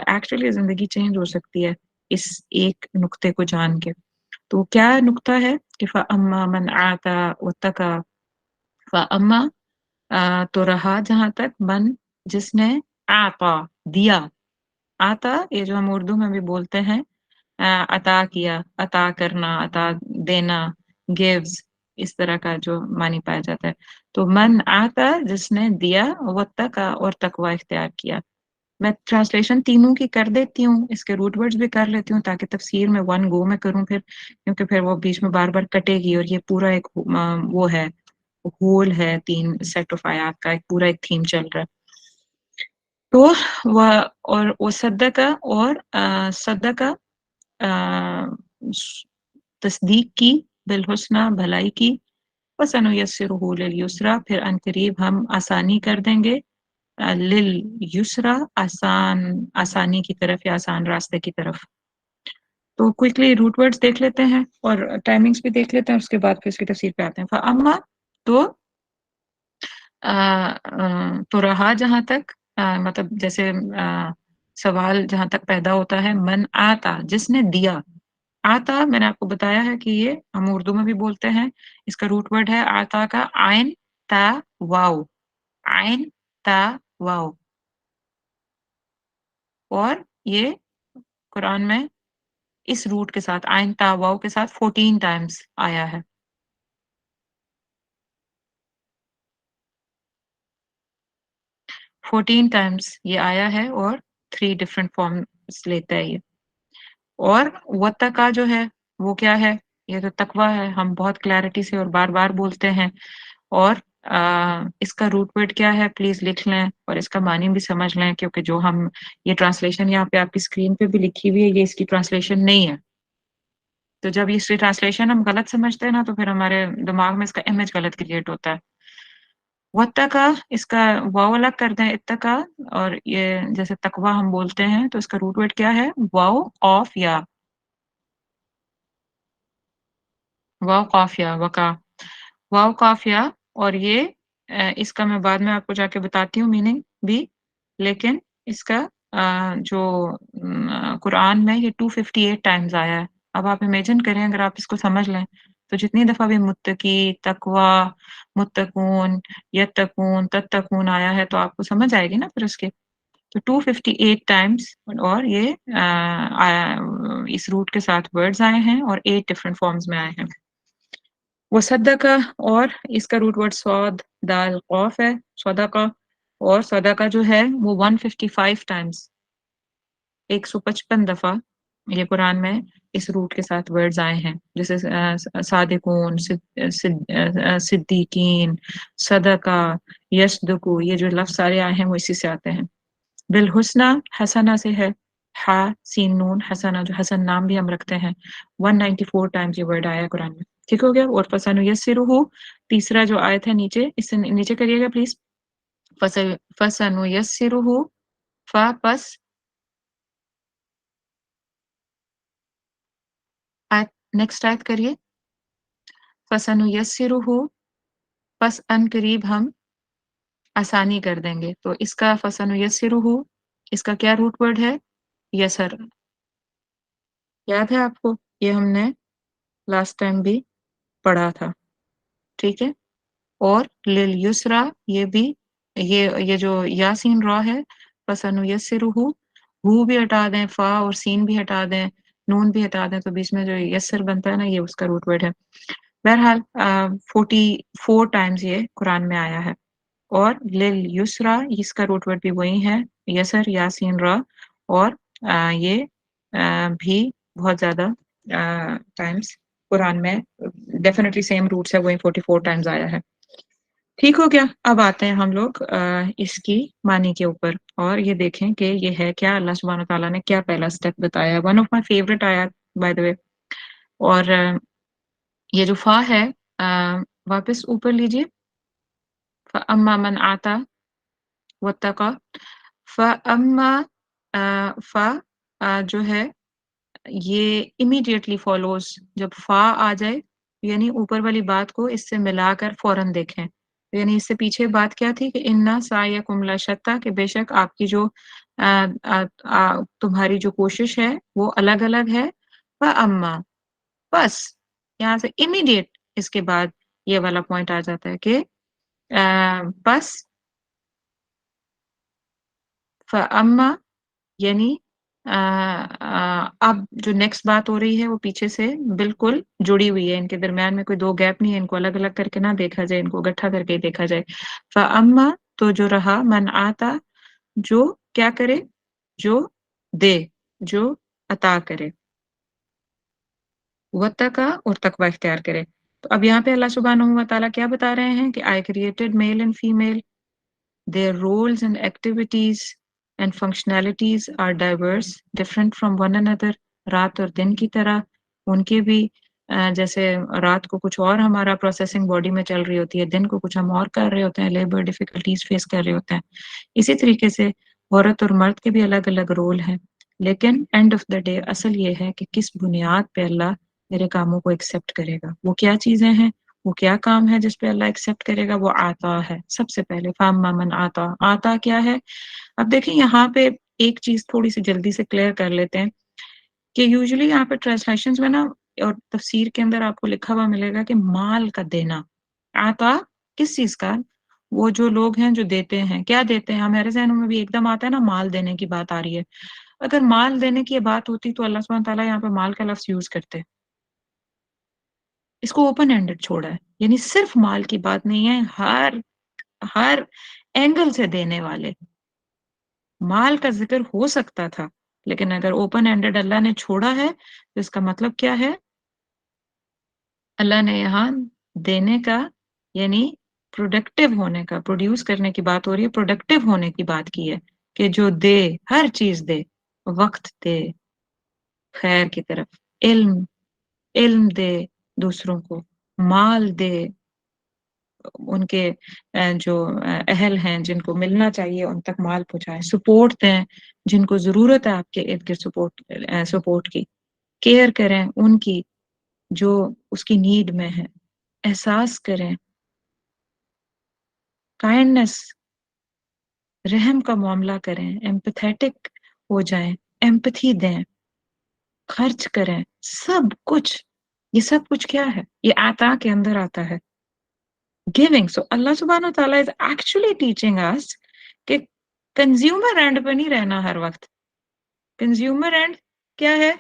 ایکچولی زندگی چینج ہو سکتی ہے اس ایک نقطے کو جان کے. تو کیا نقطہ ہے کہ فَأَمَّا مَنْ أَعْطَى وَاتَّقَى. فَأَمَّا تو رہا جہاں تک من جس نے آتا دیا. آتا یہ جو ہم اردو میں بھی بولتے ہیں عطا کیا، عطا کرنا، عطا دینا، گیوز، اس طرح کا جو معنی پایا جاتا ہے. تو من آتا جس نے دیا، واتقا اور تقوی اختیار کیا. میں ٹرانسلیشن تینوں کی کر دیتی ہوں، اس کے روٹ ورڈز بھی کر لیتی ہوں تاکہ تفسیر میں ون گو میں کروں پھر، کیونکہ پھر وہ بیچ میں بار بار کٹے گی اور یہ پورا ایک وہ ہے، ہول ہے، 3 سیٹ آف آیات کا ایک پورا ایک تھیم چل رہا ہے. تو وہ صدقہ اور صدقہ تصدیق کی، بالحسنہ بھلائی کی، وَسَنُيَسِّرُهُ لِلْيُسْرَى پھر ان قریب ہم آسانی کر دیں گے لِلْيُسْرَى آسانی کی طرف یا آسان راستے کی طرف. تو کوئکلی روٹ ورڈز دیکھ لیتے ہیں اور ٹائمنگز بھی دیکھ لیتے ہیں، اس کے بعد پھر اس کی تفسیر پہ آتے ہیں. فَأَمَّا تو رہا جہاں تک مطلب جیسے سوال جہاں تک پیدا ہوتا ہے، من آتا جس نے دیا. آتا میں نے آپ کو بتایا ہے کہ یہ ہم اردو میں بھی بولتے ہیں، اس کا روٹ ورڈ ہے آتا کا عین تا واو، عین تا واو. اور یہ قرآن میں اس روٹ کے ساتھ عین تا واو کے ساتھ 14 ٹائمز آیا ہے. 14 ٹائمز یہ آیا ہے اور 3 ڈفرینٹ فارمز لیتا ہے یہ. اور وَاتَّقَى جو ہے وہ کیا ہے؟ یہ تو تقوی ہے، ہم بہت کلیئرٹی سے اور بار بار بولتے ہیں. اور اس کا روٹ ورڈ کیا ہے پلیز لکھ لیں اور اس کا معنی بھی سمجھ لیں، کیونکہ جو ہم یہ ٹرانسلیشن یہاں پہ آپ کی اسکرین پہ بھی لکھی ہوئی ہے یہ اس کی ٹرانسلیشن نہیں ہے. تو جب اس کی ٹرانسلیشن ہم غلط سمجھتے ہیں نا تو پھر ہمارے دماغ میں اس کا امیج غلط کریٹ ہوتا ہے. وَاتَّقَى اس کا واو الگ کر دیں اتقا، اور یہ جیسے تقوی ہم بولتے ہیں تو اس کا روٹ ورڈ کیا ہے؟ واو آف یا، واو قاف یا، وقا، واو قاف یا. اور یہ اس کا میں بعد میں آپ کو جا کے بتاتی ہوں میننگ بھی، لیکن اس کا جو قرآن میں یہ 258 ٹائمز آیا ہے. اب آپ امیجن کریں اگر آپ اس کو سمجھ لیں تو جتنی دفعہ بھی متقی، تقوی، متقون، یتقون، تتقون آیا ہے تو آپ کو سمجھ آئے گی نا پھر اس کے. تو 258 ٹائمز اور یہ اس روٹ کے ساتھ ورڈز آئے ہیں اور 8 ڈفرینٹ فارمز میں آئے ہیں. وہ صدقہ اور اس کا روٹ ورڈ صاد دال قوف ہے، صدقہ. اور صدقہ جو ہے وہ 155 ٹائمز، 155 دفعہ یہ قرآن میں اس روٹ کے ساتھ ورڈز آئے ہیں، جیسے صادقون، صدیقین، صدقہ، یصدقو، یہ جو لفظ سارے آئے ہیں وہ اسی سے آتے ہیں. بالحسنہ حسنہ سے ہے، ہا سین نون حسنہ، جو حسن نام بھی ہم رکھتے ہیں. 194 ٹائمز یہ ورڈ آیا ہے قرآن میں. ٹھیک ہو گیا. اور فَسَنُيَسِّرُهُ تیسرا جو آیت ہے نیچے، اس سے نیچے کریے گا پلیز. فَسَنُيَسِّرُهُ پس آیت نیکسٹ آیت کریے. فَسَنُيَسِّرُهُ پس ان قریب ہم آسانی کر دیں گے. تو اس کا فَسَنُيَسِّرُهُ اس کا کیا روٹ ورڈ ہے؟ یسر. یاد ہے آپ کو؟ یہ ہم نے لاسٹ ٹائم بھی پڑھا تھا. ٹھیک ہے. اور للیسرا یہ بھی، یہ جو یاسین را ہے، فسنیسرہ، ہو بھی ہٹا دیں، فا اور سین بھی ہٹا دیں، نون بھی ہٹا دیں، تو بیچ میں جو یسر بنتا ہے نا، یہ اس کا روٹ ورڈ ہے۔ بہرحال 44 ٹائمز یہ قرآن میں آیا ہے، اور للیسرا اس کا روٹ ورڈ بھی وہی ہے، یسر یاسین را، اور یہ بھی بہت زیادہ ٹائمز قرآن میں ڈیفینیٹلی سیم روٹس ہے، وہی 44 ٹائمز آیا ہے۔ ٹھیک ہو گیا، اب آتے ہیں ہم لوگ اس کی معنی کے اوپر، اور یہ دیکھیں کہ یہ ہے کیا، اللہ سبحانہ تعالیٰ نے کیا پہلا سٹیپ بتایا ہے۔ ون آف مائی فیوریٹ آیات بائی دا وے۔ اور یہ جو فا ہے، واپس اوپر لیجئے، فَأَمَّا مَنْ آتا وَاتَّقَى، فَأَمَّا فا جو ہے یہ امیڈیٹلی فالوز، جب فا آ جائے یعنی اوپر والی بات کو اس سے ملا کر فوراً دیکھیں، یعنی اس سے پیچھے بات کیا تھی کہ اِنَّ سَعْیَکُمْ لَشَتَّىٰ، کہ بے شک آپ کی جو تمہاری جو کوشش ہے وہ الگ الگ ہے۔ فَأَمَّا، بس یہاں سے امیڈیٹ اس کے بعد یہ والا پوائنٹ آ جاتا ہے کہ بس فَأَمَّا یعنی اب جو نیکسٹ بات ہو رہی ہے وہ پیچھے سے بالکل جڑی ہوئی ہے، ان کے درمیان میں کوئی دو گیپ نہیں ہے، ان کو الگ الگ کر کے نہ دیکھا جائے، ان کو اکٹھا کر کے دیکھا جائے۔ فَأَمَّا تو جو رہا، من آتا جو کیا کرے، جو دے، جو عطا کرے، وَاتَّقَى اور تقوی اختیار کرے۔ تو اب یہاں پہ اللہ سبحانہ و تعالیٰ کیا بتا رہے ہیں کہ I created male and female. Their roles and activities and functionalities are diverse, different from one another. رات اور دن کی طرح ان کے بھی جیسے رات کو کچھ اور ہمارا پروسیسنگ باڈی میں چل رہی ہوتی ہے، دن کو کچھ ہم اور کر رہے ہوتے ہیں، لیبر ڈیفیکلٹیز فیس کر رہے ہوتے ہیں، اسی طریقے سے عورت اور مرد کے بھی الگ الگ رول ہیں، لیکن اینڈ آف دا ڈے اصل یہ ہے کہ کس بنیاد پہ اللہ میرے کاموں کو ایکسیپٹ کرے گا، وہ کیا چیزیں ہیں، وہ کیا کام ہے جس پہ اللہ ایکسیپٹ کرے گا، وہ آتا ہے سب سے پہلے۔ فَأَمَّا مَنْ آتا، آتا کیا ہے؟ اب دیکھیں یہاں پہ ایک چیز تھوڑی سی جلدی سے کلیئر کر لیتے ہیں کہ یوزلی یہاں پہ ٹرانسلیشنز میں نا اور تفسیر کے اندر آپ کو لکھا ہوا ملے گا کہ مال کا دینا، آتا کس چیز کا؟ وہ جو لوگ ہیں جو دیتے ہیں، کیا دیتے ہیں؟ ہمارے ذہنوں میں بھی ایک دم آتا ہے نا مال دینے کی بات آ رہی ہے، اگر مال دینے کی یہ بات ہوتی تو اللہ سبحانہ تعالیٰ یہاں پہ مال کا لفظ یوز کرتے، اس کو اوپن اینڈڈ چھوڑا ہے، یعنی صرف مال کی بات نہیں ہے، ہر اینگل سے دینے والے، مال کا ذکر ہو سکتا تھا لیکن اگر اوپن اینڈڈ اللہ نے چھوڑا ہے تو اس کا مطلب کیا ہے؟ اللہ نے یہاں دینے کا یعنی پروڈکٹیو ہونے کا، پروڈیوس کرنے کی بات ہو رہی ہے، پروڈکٹیو ہونے کی بات کی ہے کہ جو دے، ہر چیز دے، وقت دے خیر کی طرف، علم دے دوسروں کو، مال دے ان کے جو اہل ہیں جن کو ملنا چاہیے ان تک مال پہنچائیں، سپورٹ دیں جن کو ضرورت ہے آپ کے ارد گرد سپورٹ کی، کیئر کریں ان کی جو اس کی نیڈ میں ہے، احساس کریں، کائنڈنس، رحم کا معاملہ کریں، ایمپیتھیٹک ہو جائیں، ایمپتھی دیں، خرچ کریں، سب کچھ، یہ سب کچھ کیا ہے؟ یہ عطا کے اندر آتا ہے، گیونگ۔ سو اللہ سبحانہ و تعالیٰ از ایکچولی ٹیچنگ اس کہ کنزیومر اینڈ پہ نہیں رہنا ہر وقت۔ کنزیومر اینڈ کیا ہے؟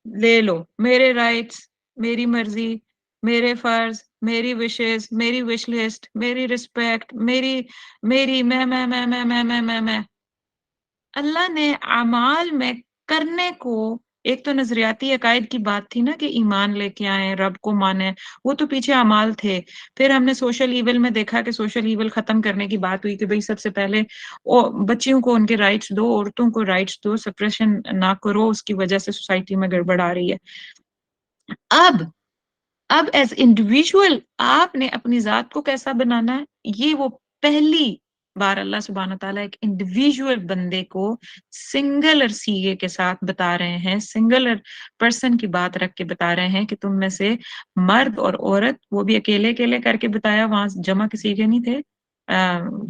لے لو میرے رائٹس، میری مرضی، میرے فرض، میری وشز، میری وش لسٹ، میری رسپیکٹ، میری میں اللہ نے اعمال میں کرنے کو، ایک تو نظریاتی عقائد کی بات تھی نا کہ ایمان لے کے آئیں، رب کو مانیں، وہ تو پیچھے اعمال تھے، پھر ہم نے سوشل ایول میں دیکھا کہ سوشل ایول ختم کرنے کی بات ہوئی کہ بھئی سب سے پہلے بچیوں کو ان کے رائٹس دو، عورتوں کو رائٹس دو، سپریشن نہ کرو، اس کی وجہ سے سوسائٹی میں گڑبڑ آ رہی ہے۔ اب ایز انڈیویجول آپ نے اپنی ذات کو کیسا بنانا ہے، یہ وہ پہلی بار اللہ سبحانہ تعالیٰ ایک انڈیویجول بندے کو سنگلر سیغے کے ساتھ بتا رہے ہیں، سنگلر پرسن کی بات رکھ کے بتا رہے ہیں کہ تم میں سے مرد اور عورت، وہ بھی اکیلے اکیلے کر کے بتایا، وہاں جمع کے سیغے نہیں تھے،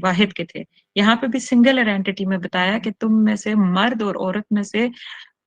واحد کے تھے، یہاں پہ بھی سنگلر اینٹیٹی میں بتایا کہ تم میں سے مرد اور عورت میں سے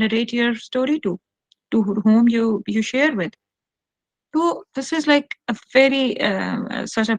narrate your story to whom you share with. So this is like a very such a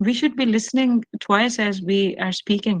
We should be listening twice as we are speaking.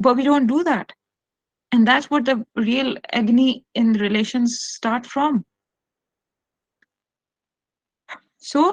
but we don't do that, and that's what the real agony in relations start from. So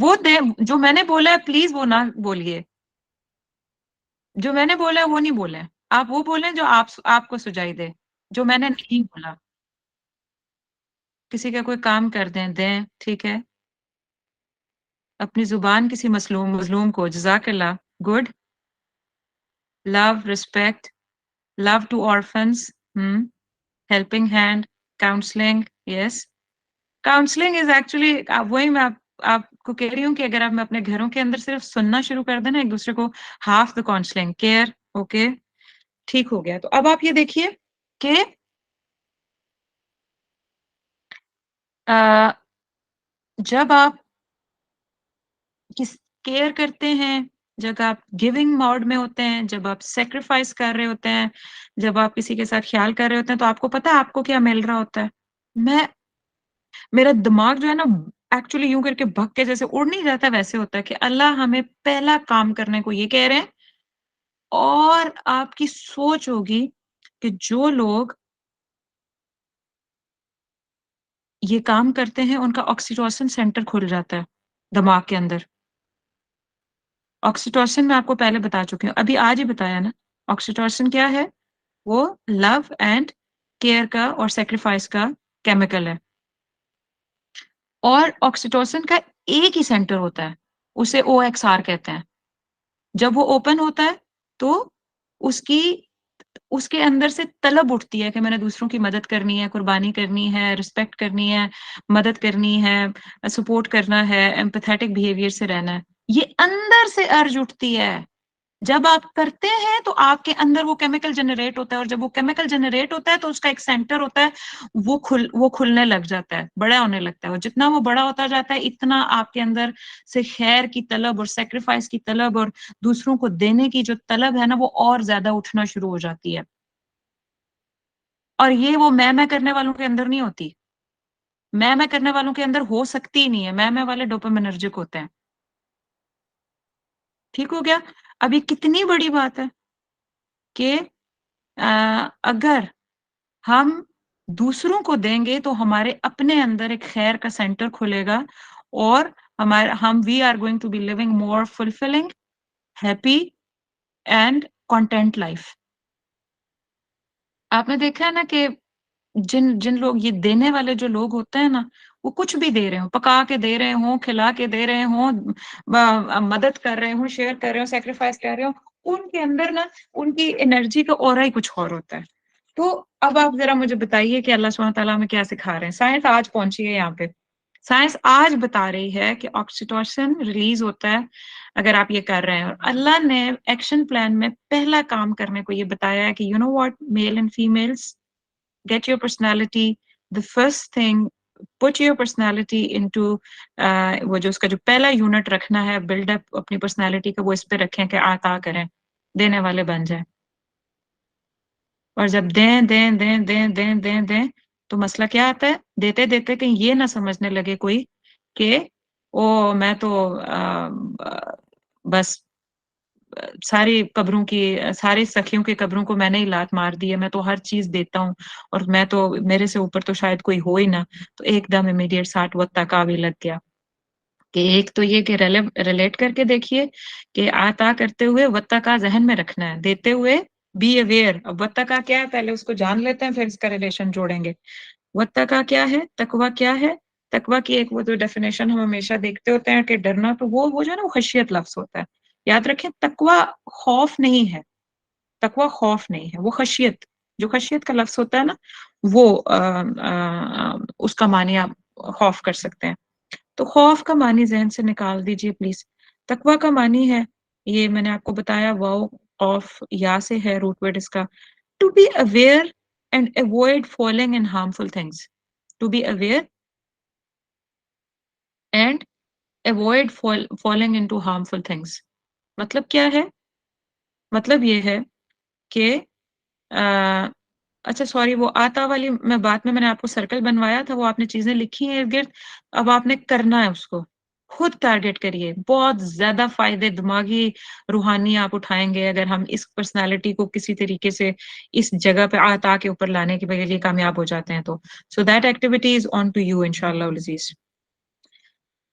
وہ دے جو میں نے بولا ہے please وہ نہ بولیے، جو میں نے بولا ہے وہ نہیں بولیں، آپ وہ بولیں جو آپ کو سجائی دے، جو میں نے نہیں بولا۔ کسی کا کوئی کام کر دیں، ٹھیک ہے، اپنی زبان کسی مظلوم کو، جزاک اللہ، good, love, respect, love to orphans، helping hand, counselling, yes, counselling is actually, وہی میں آپ کو کہہ رہی ہوں کہ اگر آپ میں اپنے گھروں کے اندر صرف سننا شروع کر دیں نا ایک دوسرے کو، half the counselling care, okay, ٹھیک ہو گیا۔ تو اب آپ یہ دیکھیے کہ جب آپ کس کیئر کرتے ہیں، جب آپ گیونگ موڈ میں ہوتے ہیں، جب آپ سیکریفائس کر رہے ہوتے ہیں، جب آپ کسی کے ساتھ خیال کر رہے ہوتے ہیں، تو آپ کو پتا ہے آپ کو کیا مل رہا ہوتا ہے؟ میں میرا دماغ جو ہے نا ایکچولی یوں کر کے بھگ کے جیسے اڑ نہیں جاتا ویسے ہوتا ہے کہ اللہ ہمیں پہلا کام کرنے کو یہ کہہ رہے ہیں، اور آپ کی سوچ ہوگی کہ جو لوگ یہ کام کرتے ہیں ان کا آکسیٹوسن سینٹر کھل جاتا ہے دماغ کے اندر۔ آکسیٹوسن میں آپ کو پہلے بتا چکی ہوں، ابھی آج ہی بتایا نا، آکسیٹوسن کیا ہے؟ وہ لو اینڈ کیئر کا اور سیکریفائس کا کیمیکل ہے، اور آکسیٹوسن کا ایک ہی سینٹر ہوتا ہے، اسے او ایکس آر کہتے ہیں۔ جب وہ اوپن ہوتا ہے تو اس کی اس کے اندر سے طلب اٹھتی ہے کہ میں نے دوسروں کی مدد کرنی ہے، قربانی کرنی ہے، رسپیکٹ کرنی ہے، مدد کرنی ہے، سپورٹ کرنا ہے، ایمپیتھیٹک بیہیویئر سے رہنا ہے، یہ اندر سے ارج اٹھتی ہے۔ جب آپ کرتے ہیں تو آپ کے اندر وہ کیمیکل جنریٹ ہوتا ہے، اور جب وہ کیمیکل جنریٹ ہوتا ہے تو اس کا ایک سینٹر ہوتا ہے، وہ کھلنے لگ جاتا ہے، بڑا ہونے لگتا ہے، اور جتنا وہ بڑا ہوتا جاتا ہے اتنا آپ کے اندر سے خیر کی طلب اور سیکریفائس کی طلب اور دوسروں کو دینے کی جو طلب ہے نا وہ اور زیادہ اٹھنا شروع ہو جاتی ہے۔ اور یہ وہ میں کرنے والوں کے اندر نہیں ہوتی، میں کرنے والوں کے اندر ہو سکتی ہی نہیں ہے، میں والے ڈوپامنرجک ہوتے ہیں۔ ٹھیک ہو گیا؟ اب یہ کتنی بڑی بات ہے کہ اگر ہم دوسروں کو دیں گے تو ہمارے اپنے اندر ایک خیر کا سینٹر کھلے گا، اور we are going to be living more fulfilling, happy and content life. آپ نے دیکھا ہے نا کہ جن لوگ یہ دینے والے جو لوگ ہوتے ہیں نا، وہ کچھ بھی دے رہے ہوں، پکا کے دے رہے ہوں، کھلا کے دے رہے ہوں، مدد کر رہے ہوں، شیئر کر رہے ہوں، سیکریفائس کر رہے ہوں، ان کے اندر نا ان کی انرجی کا اورا ہی کچھ اور ہوتا ہے۔ تو اب آپ ذرا مجھے بتائیے کہ اللہ سبحانہ تعالیٰ ہمیں کیا سکھا رہے ہیں؟ سائنس آج پہنچی ہے یہاں پہ، سائنس آج بتا رہی ہے کہ آکسیٹوسن ریلیز ہوتا ہے اگر آپ یہ کر رہے ہیں، اور اللہ نے ایکشن پلان میں پہلا کام کرنے کو یہ بتایا ہے کہ you know what, male and females, get your personality, the first thing, put your personality into وہ جو اس کا جو پہلا یونٹ رکھنا ہے بلڈ اپ اپنی پرسنالٹی کا، وہ اس پہ رکھیں کہ آتا کریں، دینے والے بن جائیں۔ اور جب دیں دیں دیں دیں دیں دیں دیں تو مسئلہ کیا آتا ہے؟ دیتے دیتے کہیں یہ نہ سمجھنے لگے کوئی کہ او میں تو بس ساری قبروں کی، ساری سخیوں کی قبروں کو میں نے ہی لات مار دی ہے، میں تو ہر چیز دیتا ہوں، اور میں تو میرے سے اوپر تو شاید کوئی ہو ہی نہ، تو ایک دم امیڈیٹ 60 وقت تک آوے لگ گیا۔ کہ ایک تو یہ کہ ریلیٹ کر کے دیکھیے کہ آتا کرتے ہوئے وطا کا ذہن میں رکھنا ہے، دیتے ہوئے بی اویئر۔ اب وطا کا کیا ہے پہلے اس کو جان لیتے ہیں، پھر اس کا ریلیشن جوڑیں گے۔ وطا کا کیا ہے؟ تقویٰ کیا ہے؟ تقویٰ کی ایک وہ جو ڈیفینیشن ہم ہمیشہ دیکھتے ہوتے ہیں کہ ڈرنا، تو وہ جو ہے نا وہ خشیت لفظ ہوتا ہے، یاد رکھیں، تقویٰ خوف نہیں ہے، تقویٰ خوف نہیں ہے، وہ خشیت، جو خشیت کا لفظ ہوتا ہے نا وہ اس کا معنی آپ خوف کر سکتے ہیں۔ تو خوف کا معنی ذہن سے نکال دیجئے پلیز۔ تقویٰ کا معنی ہے، یہ میں نے آپ کو بتایا، واو خوف یا سے ہے روٹ ورڈ اس کا، to be aware and avoid falling in harmful things, to be aware and avoid falling into harmful things. مطلب کیا ہے؟ مطلب یہ ہے کہ اچھا سوری، وہ آتا والی میں نے آپ کو سرکل بنوایا تھا، وہ آپ نے چیزیں لکھی ہیں ارد گرد، اب آپ نے کرنا ہے اس کو، خود ٹارگٹ کریے، بہت زیادہ فائدے دماغی روحانی آپ اٹھائیں گے اگر ہم اس پرسنالٹی کو کسی طریقے سے اس جگہ پہ آتا کے اوپر لانے کے بغیر یہ کامیاب ہو جاتے ہیں تو so that activity is on to you انشاءاللہ العزیز۔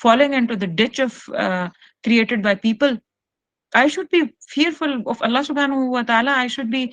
falling into the ditch of created by people? I should be fearful of Allah subhanahu wa ta'ala. I should be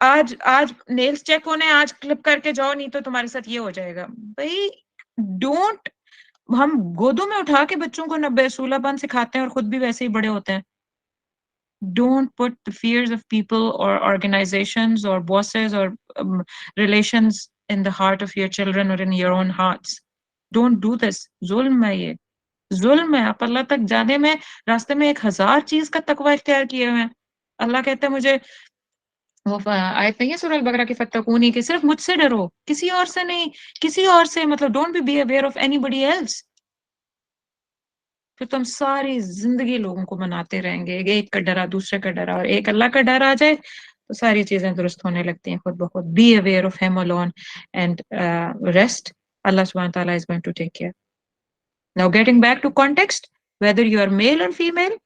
آج آج نیلز چیک ہونے آج کلپ کر کے جاؤ، نہیں تو تمہارے ساتھ یہ ہو جائے گا بھائی. ڈونٹ. ہم گودوں میں اٹھا کے بچوں کو نبے اصولہ پن سکھاتے ہیں اور خود بھی ویسے ہی بڑے ہوتے ہیں. Don't put the fears of people or organizations or bosses or relations in the heart of your children or in your own hearts. Don't do this. ظلم ہے یہ. ظلم ہے. آپ اللہ تک جانے میں راستے میں 1000 چیز کا تقوی اختیار کیے ہوئے ہیں. اللہ کہتے ہیں مجھے، وہ آیت نہیں ہے سورہ البقرہ کی، فتقونی، کہ صرف مجھ سے ڈرو، کسی اور سے نہیں. کسی اور سے مطلب don't be aware of anybody else. پھر تم ساری زندگی لوگوں کو مناتے رہیں گے، ایک کا ڈرا دوسرے کا ڈرا، اور ایک اللہ کا ڈر آ جائے تو ساری چیزیں درست ہونے لگتی ہیں خود بخود. Be aware of him alone and rest. Allah subhanahu wa ta'ala is going to take care. Now getting back to context, whether you are male or female,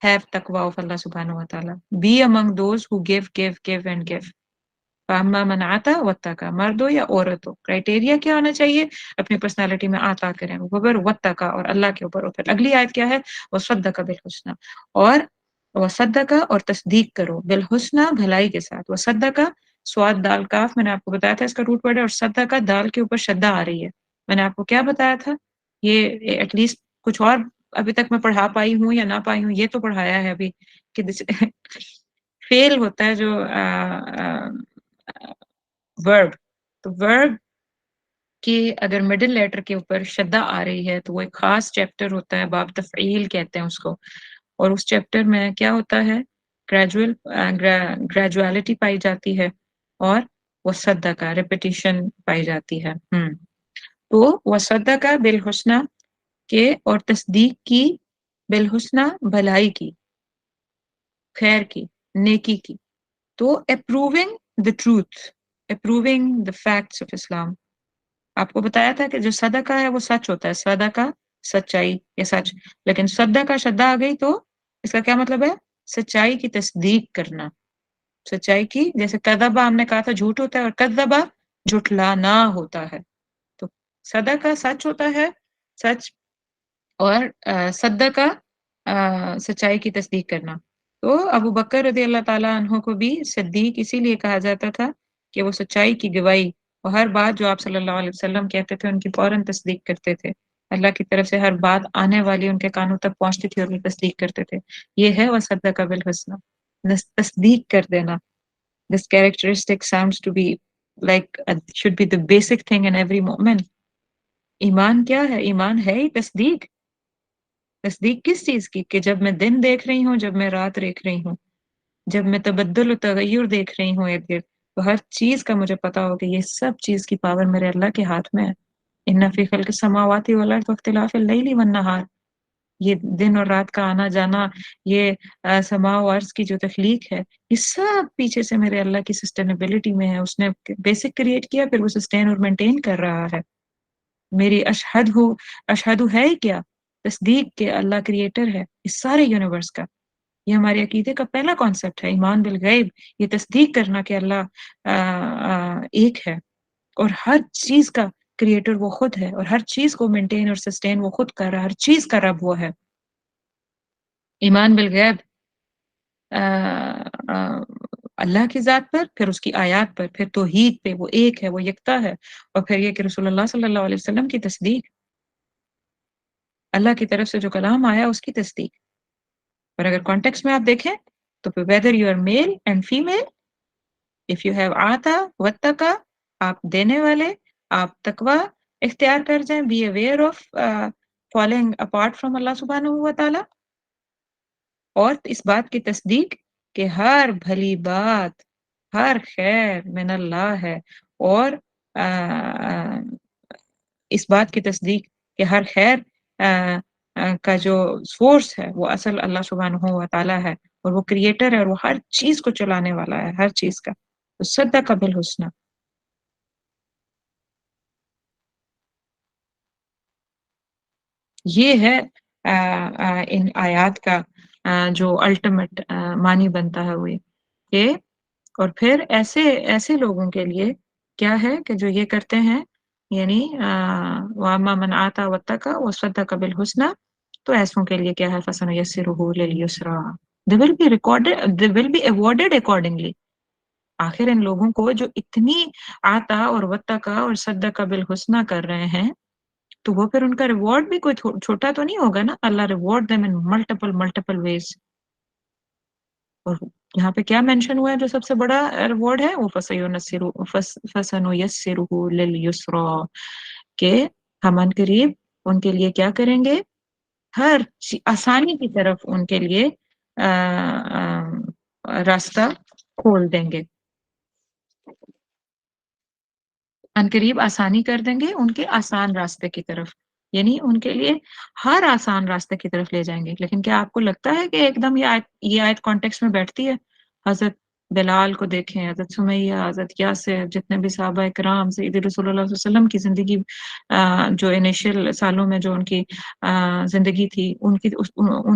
have taqwa of Allah subhanahu wa ta'ala. Be among those who give and give. فَأَمَّا مَنْ عَتَى وَاتَّقَى. مرد ہو یا عورت ہو، criteria کیا ہونا چاہیے؟ اپنی personality میں آتا کریں وبر واتقى، اور اللہ کے اوپر اتر. اگلی آیت کیا ہے؟ وَصَدَّقَ بِالْحُسْنَى. اور وصدقہ، اور تصدیق کرو، بالحسنى، بھلائی کے ساتھ. وصدقہ، سواد دال کاف، میں نے آپ کو بتایا تھا اس کا روٹ ورڈ ہے، اور صدقہ دال کے اوپر شدہ آ رہی ہے. میں نے آپ کو کیا بتایا تھا؟ یہ ایٹ لیسٹ کچھ اور ابھی تک میں پڑھا پائی ہوں یا نہ پائی ہوں، یہ تو پڑھایا ہے ابھی کہ فیل ہوتا ہے جو ورب. تو ورب کہ اگر مڈل لیٹر کے اوپر شدہ آ رہی ہے تو وہ ایک خاص چیپٹر ہوتا ہے، باب تفعیل کہتے ہیں اس کو. اور اس چیپٹر میں کیا ہوتا ہے؟ گریجویلٹی پائی جاتی ہے، اور وہ صدقہ ریپیٹیشن پائی جاتی ہے. تو وہ صدقہ بالحسنہ کے، اور تصدیق کی، بالحسنہ بھلائی کی، خیر کی، نیکی کی. تو approving the truth, approving the facts of Islam. آپ کو بتایا تھا کہ جو صدقہ ہے وہ سچ ہوتا ہے، صدقہ سچائی یا سچ. لیکن صدقہ شدہ آ گئی تو اس کا کیا مطلب ہے؟ سچائی کی تصدیق کرنا. سچائی کی، جیسے کذبہ ہم نے کہا تھا جھوٹ ہوتا ہے، اور کذبہ جھٹلانا ہوتا ہے. تو صدقہ سچ ہوتا ہے، سچ، اور صدقہ سچائی کی تصدیق کرنا. تو ابو بکر رضی اللہ تعالیٰ عنہ کو بھی صدیق اسی لیے کہا جاتا تھا کہ وہ سچائی کی گواہی، اور ہر بات جو آپ صلی اللہ علیہ وسلم کہتے تھے ان کی فوراً تصدیق کرتے تھے. اللہ کی طرف سے ہر بات آنے والی ان کے کانوں تک پہنچتی تھی اور وہ تصدیق کرتے تھے. یہ ہے وصدق بالحسنى، تصدیق کر دینا. This characteristic sounds to be like should be the basic thing in every moment. ایمان کیا ہے؟ ایمان ہے ہی تصدیق. تصدیق کس چیز کی؟ کہ جب میں دن دیکھ رہی ہوں، جب میں رات دیکھ رہی ہوں، جب میں تبدل و تغیر دیکھ رہی ہوں ارد گرد، تو ہر چیز کا مجھے پتا ہو کہ یہ سب چیز کی پاور میرے اللہ کے ہاتھ میں ہے. ان فی خلق السماوات والارض واختلاف اللیل والنہار، یہ دن اور رات کا آنا جانا، یہ سماء و عرض کی جو تخلیق ہے، یہ سب پیچھے سے میرے اللہ کی سسٹینیبلٹی میں ہے. اس نے بیسک کریٹ کیا، پھر وہ سسٹین اور مینٹین کر رہا ہے. میری اشہد ہے ہی کیا؟ تصدیق کہ اللہ کریٹر ہے اس سارے یونیورس کا. یہ ہمارے عقیدے کا پہلا کانسیپٹ ہے، ایمان بالغیب. یہ تصدیق کرنا کہ اللہ ایک ہے، اور ہر چیز کا کریٹر وہ خود ہے، اور ہر چیز کو مینٹین اور سسٹین وہ خود کر رہا ہے، ہر چیز کا رب وہ ہے. ایمان بالغیب، اللہ کی ذات پر، پھر اس کی آیات پر، پھر توحید پہ، وہ ایک ہے، وہ یکتا ہے، اور پھر یہ کہ رسول اللہ صلی اللہ علیہ وسلم کی تصدیق، اللہ کی طرف سے جو کلام آیا اس کی تصدیق. اور اگر کانٹیکس میں آپ دیکھیں تو پھر whether you are male and female, if you have آتا واتقا، آپ دینے والے، آپ تقوی اختیار کر جائیں، be aware of falling apart from اللہ سبحانہ و تعالی، اور اس بات کی تصدیق کہ ہر بھلی بات، ہر خیر من اللہ ہے، اور اس بات کی تصدیق کہ ہر خیر کا جو سورس ہے وہ اصل اللہ سبحانہ و تعالی ہے، اور وہ کریٹر ہے، اور وہ ہر چیز کو چلانے والا ہے، ہر چیز کا. تو صدق بالحسنى. یہ ہے ان آیات کا جو الٹیمیٹ معنی بنتا ہے وہ کہ، اور پھر ایسے لوگوں کے لیے کیا ہے کہ جو یہ کرتے ہیں، یعنی وَأَمَّا مَنْ آتَى وَاتَّقَى وَصَدَّقَ بِالْحُسْنَى، تو ایسوں کے لیے کیا ہے؟ فَسَنُيَسِّرُهُ لِلْيُسْرَى. They will be awarded accordingly. آخر ان لوگوں کو جو اتنی آتا اور وطا اور صدقہ بالحسنہ کر رہے ہیں تو وہ پھر ان کا ریوارڈ بھی کوئی چھوٹا تو نہیں ہوگا نا. اللہ reward them in multiple ways. اور یہاں پہ کیا مینشن ہوا ہے جو سب سے بڑا ریوارڈ ہے وہ فَسَنُيَسِّرُهُ لِلْيُسْرَىٰ کہ ہم ان قریب ان کے لیے کیا کریں گے ہر آسانی کی طرف ان کے لیے راستہ کھول دیں گے. عنقریب آسانی کر دیں گے ان کے آسان راستے کی طرف یعنی ان کے لیے ہر آسان راستے کی طرف لے جائیں گے. لیکن کیا آپ کو لگتا ہے کہ ایک دم یہ آیت کانٹیکس میں بیٹھتی ہے؟ حضرت بلال کو دیکھیں، حضرت سمیہ، حضرت یاسر، جتنے بھی صحابہ کرام، سید رسول اللہ صلی اللہ علیہ وسلم کی زندگی جو انیشیل سالوں میں جو ان کی زندگی تھی ان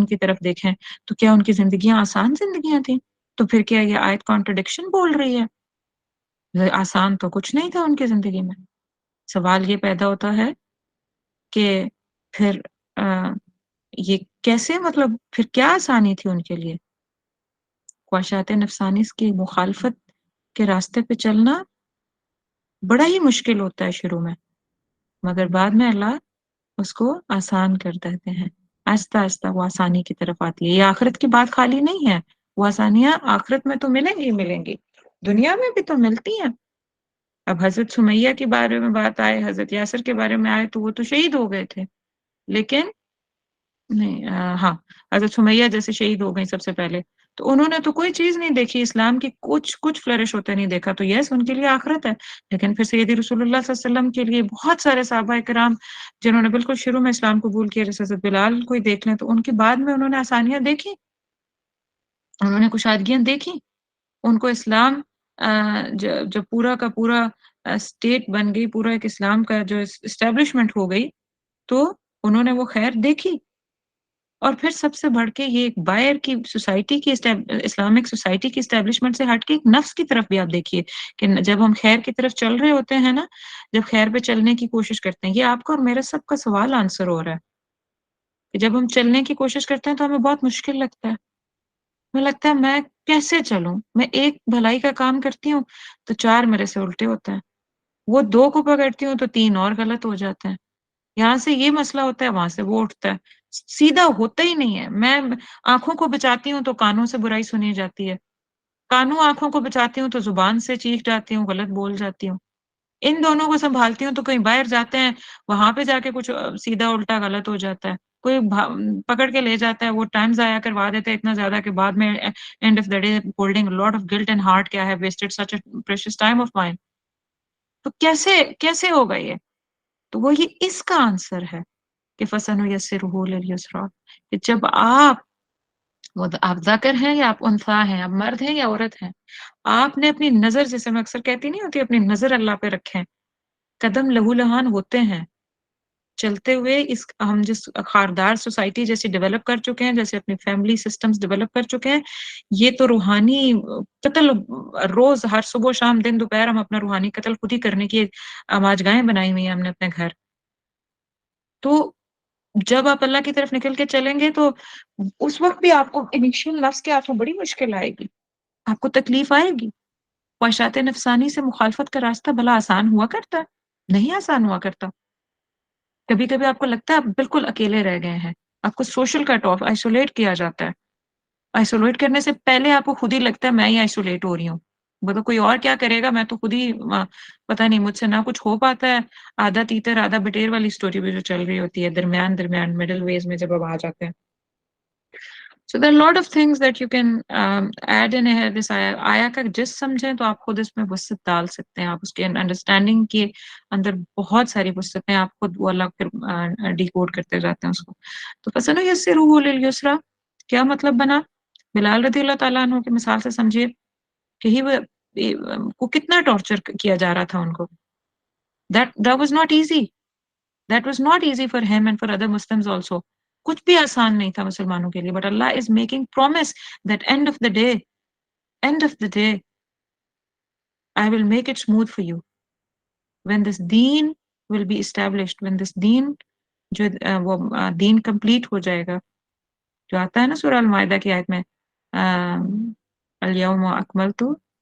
کی طرف دیکھیں تو کیا ان کی زندگیاں آسان زندگیاں تھیں؟ تو پھر کیا یہ آیت کانٹرڈکشن بول رہی ہے؟ آسان تو کچھ نہیں تھا ان کی زندگی میں. سوال یہ پیدا ہوتا ہے کہ پھر یہ کیسے مطلب پھر کیا آسانی تھی ان کے لیے؟ خواہشات نفسانی کی مخالفت کے راستے پہ چلنا بڑا ہی مشکل ہوتا ہے شروع میں، مگر بعد میں اللہ اس کو آسان کر دیتے ہیں. آہستہ آہستہ وہ آسانی کی طرف آتی ہے. یہ آخرت کی بات خالی نہیں ہے، وہ آسانیاں آخرت میں تو ملیں گی، دنیا میں بھی تو ملتی ہیں. اب حضرت سمیہ کے بارے میں بات آئے، حضرت یاسر کے بارے میں آئے تو وہ تو شہید ہو گئے تھے. لیکن نہیں ہاں حضرت سمیہ جیسے شہید ہو گئی سب سے پہلے تو انہوں نے تو کوئی چیز نہیں دیکھی اسلام کی، کچھ فلرش ہوتے نہیں دیکھا، تو یس ان کے لیے آخرت ہے. لیکن پھر سید رسول اللہ صلی اللہ علیہ وسلم کے لیے بہت سارے صحابہ کرام جنہوں نے بالکل شروع میں اسلام قبول کیا، جیسے حضرت بلال کو ہی دیکھ لیں تو ان کے بعد میں انہوں نے آسانیاں دیکھی، انہوں نے کشادگیاں دیکھی. ان کو اسلام جو پورا کا پورا اسٹیٹ بن گئی، پورا ایک اسلام کا جو اسٹیبلشمنٹ ہو گئی تو انہوں نے وہ خیر دیکھی. اور پھر سب سے بڑھ کے یہ ایک باہر کی سوسائٹی کی اسلامک سوسائٹی کی اسٹیبلشمنٹ سے ہٹ کے ایک نفس کی طرف بھی آپ دیکھیے کہ جب ہم خیر کی طرف چل رہے ہوتے ہیں نا، جب خیر پہ چلنے کی کوشش کرتے ہیں، یہ آپ کا اور میرا سب کا سوال آنسر ہو رہا ہے کہ جب ہم چلنے کی کوشش کرتے ہیں تو ہمیں بہت مشکل لگتا ہے. ہمیں لگتا ہے میں کیسے چلوں، میں ایک بھلائی کا کام کرتی ہوں تو 4 میرے سے الٹے ہوتے ہیں، وہ 2 کو پکڑتی ہوں تو 3 اور غلط ہو جاتے ہیں، یہاں سے یہ مسئلہ ہوتا ہے وہاں سے وہ اٹھتا ہے، سیدھا ہوتا ہی نہیں ہے. میں آنکھوں کو بچاتی ہوں تو کانوں سے برائی سنی جاتی ہے، کانوں آنکھوں کو بچاتی ہوں تو زبان سے چیخ جاتی ہوں، غلط بول جاتی ہوں. ان دونوں کو سنبھالتی ہوں تو کہیں باہر جاتے ہیں وہاں پہ جا کے کچھ سیدھا الٹا غلط ہو جاتا ہے، کوئی پکڑ کے لے جاتا ہے، وہ ٹائم ضائع کروا دیتے ہیں اتنا زیادہ کہ بعد میں end of the day holding lot of guilt and heart کیا ہے wasted such a precious time of mine. تو کیسے ہوگا یہ؟ تو وہ یہ اس کا آنسر ہے کہ فَسَنُيَسِّرُهُ لِلْيُسْرَىٰ کہ جب آپ ذکر ہیں یا آپ انثیٰ ہیں، آپ مرد ہیں یا عورت ہیں، آپ نے اپنی نظر، جیسے میں اکثر کہتی نہیں ہوتی، اپنی نظر اللہ پہ رکھیں، قدم لہو لہان ہوتے ہیں چلتے ہوئے. ہم جس خاردار سوسائٹی جیسی ڈیولپ کر چکے ہیں، جیسے اپنی فیملی سسٹمز ڈیولپ کر چکے ہیں، یہ تو روحانی قتل روز ہر صبح شام دن دوپہر ہم اپنا روحانی قتل خود ہی کرنے کی آماجگاہیں بنائی ہوئی ہیں ہم نے اپنے گھر. تو جب آپ اللہ کی طرف نکل کے چلیں گے تو اس وقت بھی آپ کو انیشیل نفس کے ہاتھوں بڑی مشکل آئے گی، آپ کو تکلیف آئے گی. خواہشات نفسانی سے مخالفت کا راستہ بھلا آسان ہوا کرتا ہے؟ نہیں آسان ہوا کرتا. کبھی کبھی آپ کو لگتا ہے آپ بالکل اکیلے رہ گئے ہیں، آپ کو سوشل کٹ آف، آئسولیٹ کیا جاتا ہے. آئسولیٹ کرنے سے پہلے آپ کو خود ہی لگتا ہے میں ہی آئسولیٹ ہو رہی ہوں، بولو کوئی اور کیا کرے گا، میں تو خود ہی پتہ نہیں مجھ سے نہ کچھ ہو پاتا ہے. آدھا تیتر آدھا بٹیر والی سٹوری بھی جو چل رہی ہوتی ہے درمیان مڈل ویز میں جب آپ آ جاتے ہیں. So there are a lot of things that you can add in here. This آیا کا جس سمجھیں تو آپ خود اس میں وسعت ڈال سکتے ہیں، آپ اس کے انڈرسٹینڈنگ کے اندر بہت ساری وسعتیں آپ خود وہ الگ پھر ڈیکوڈ کرتے جاتے ہیں اس کو. تو فَسَنُيَسِّرُهُ لِلْيُسْرَىٰ کیا مطلب بنا؟ بلال رضی اللہ تعالیٰ عنہ کی مثال سے سمجھیے کہ کو کتنا ٹارچر کیا جا رہا تھا ان کو. That was not easy. That was not easy for him and for other Muslims also. کچھ بھی آسان نہیں تھا مسلمانوں کے لیے. But Allah is making promise that end of the day, I will make it smooth for you. When this deen will be established, when this deen جو وہ دین کمپلیٹ ہو جائے گا، جو آتا ہے نا سورہ المائدہ کی آیت میں الیوم اکملت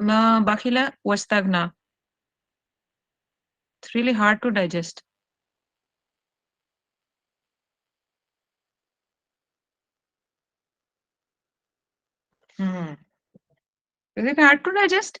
ma bakhila wastagna. It's really hard to digest. Hmm. Is it hard to digest?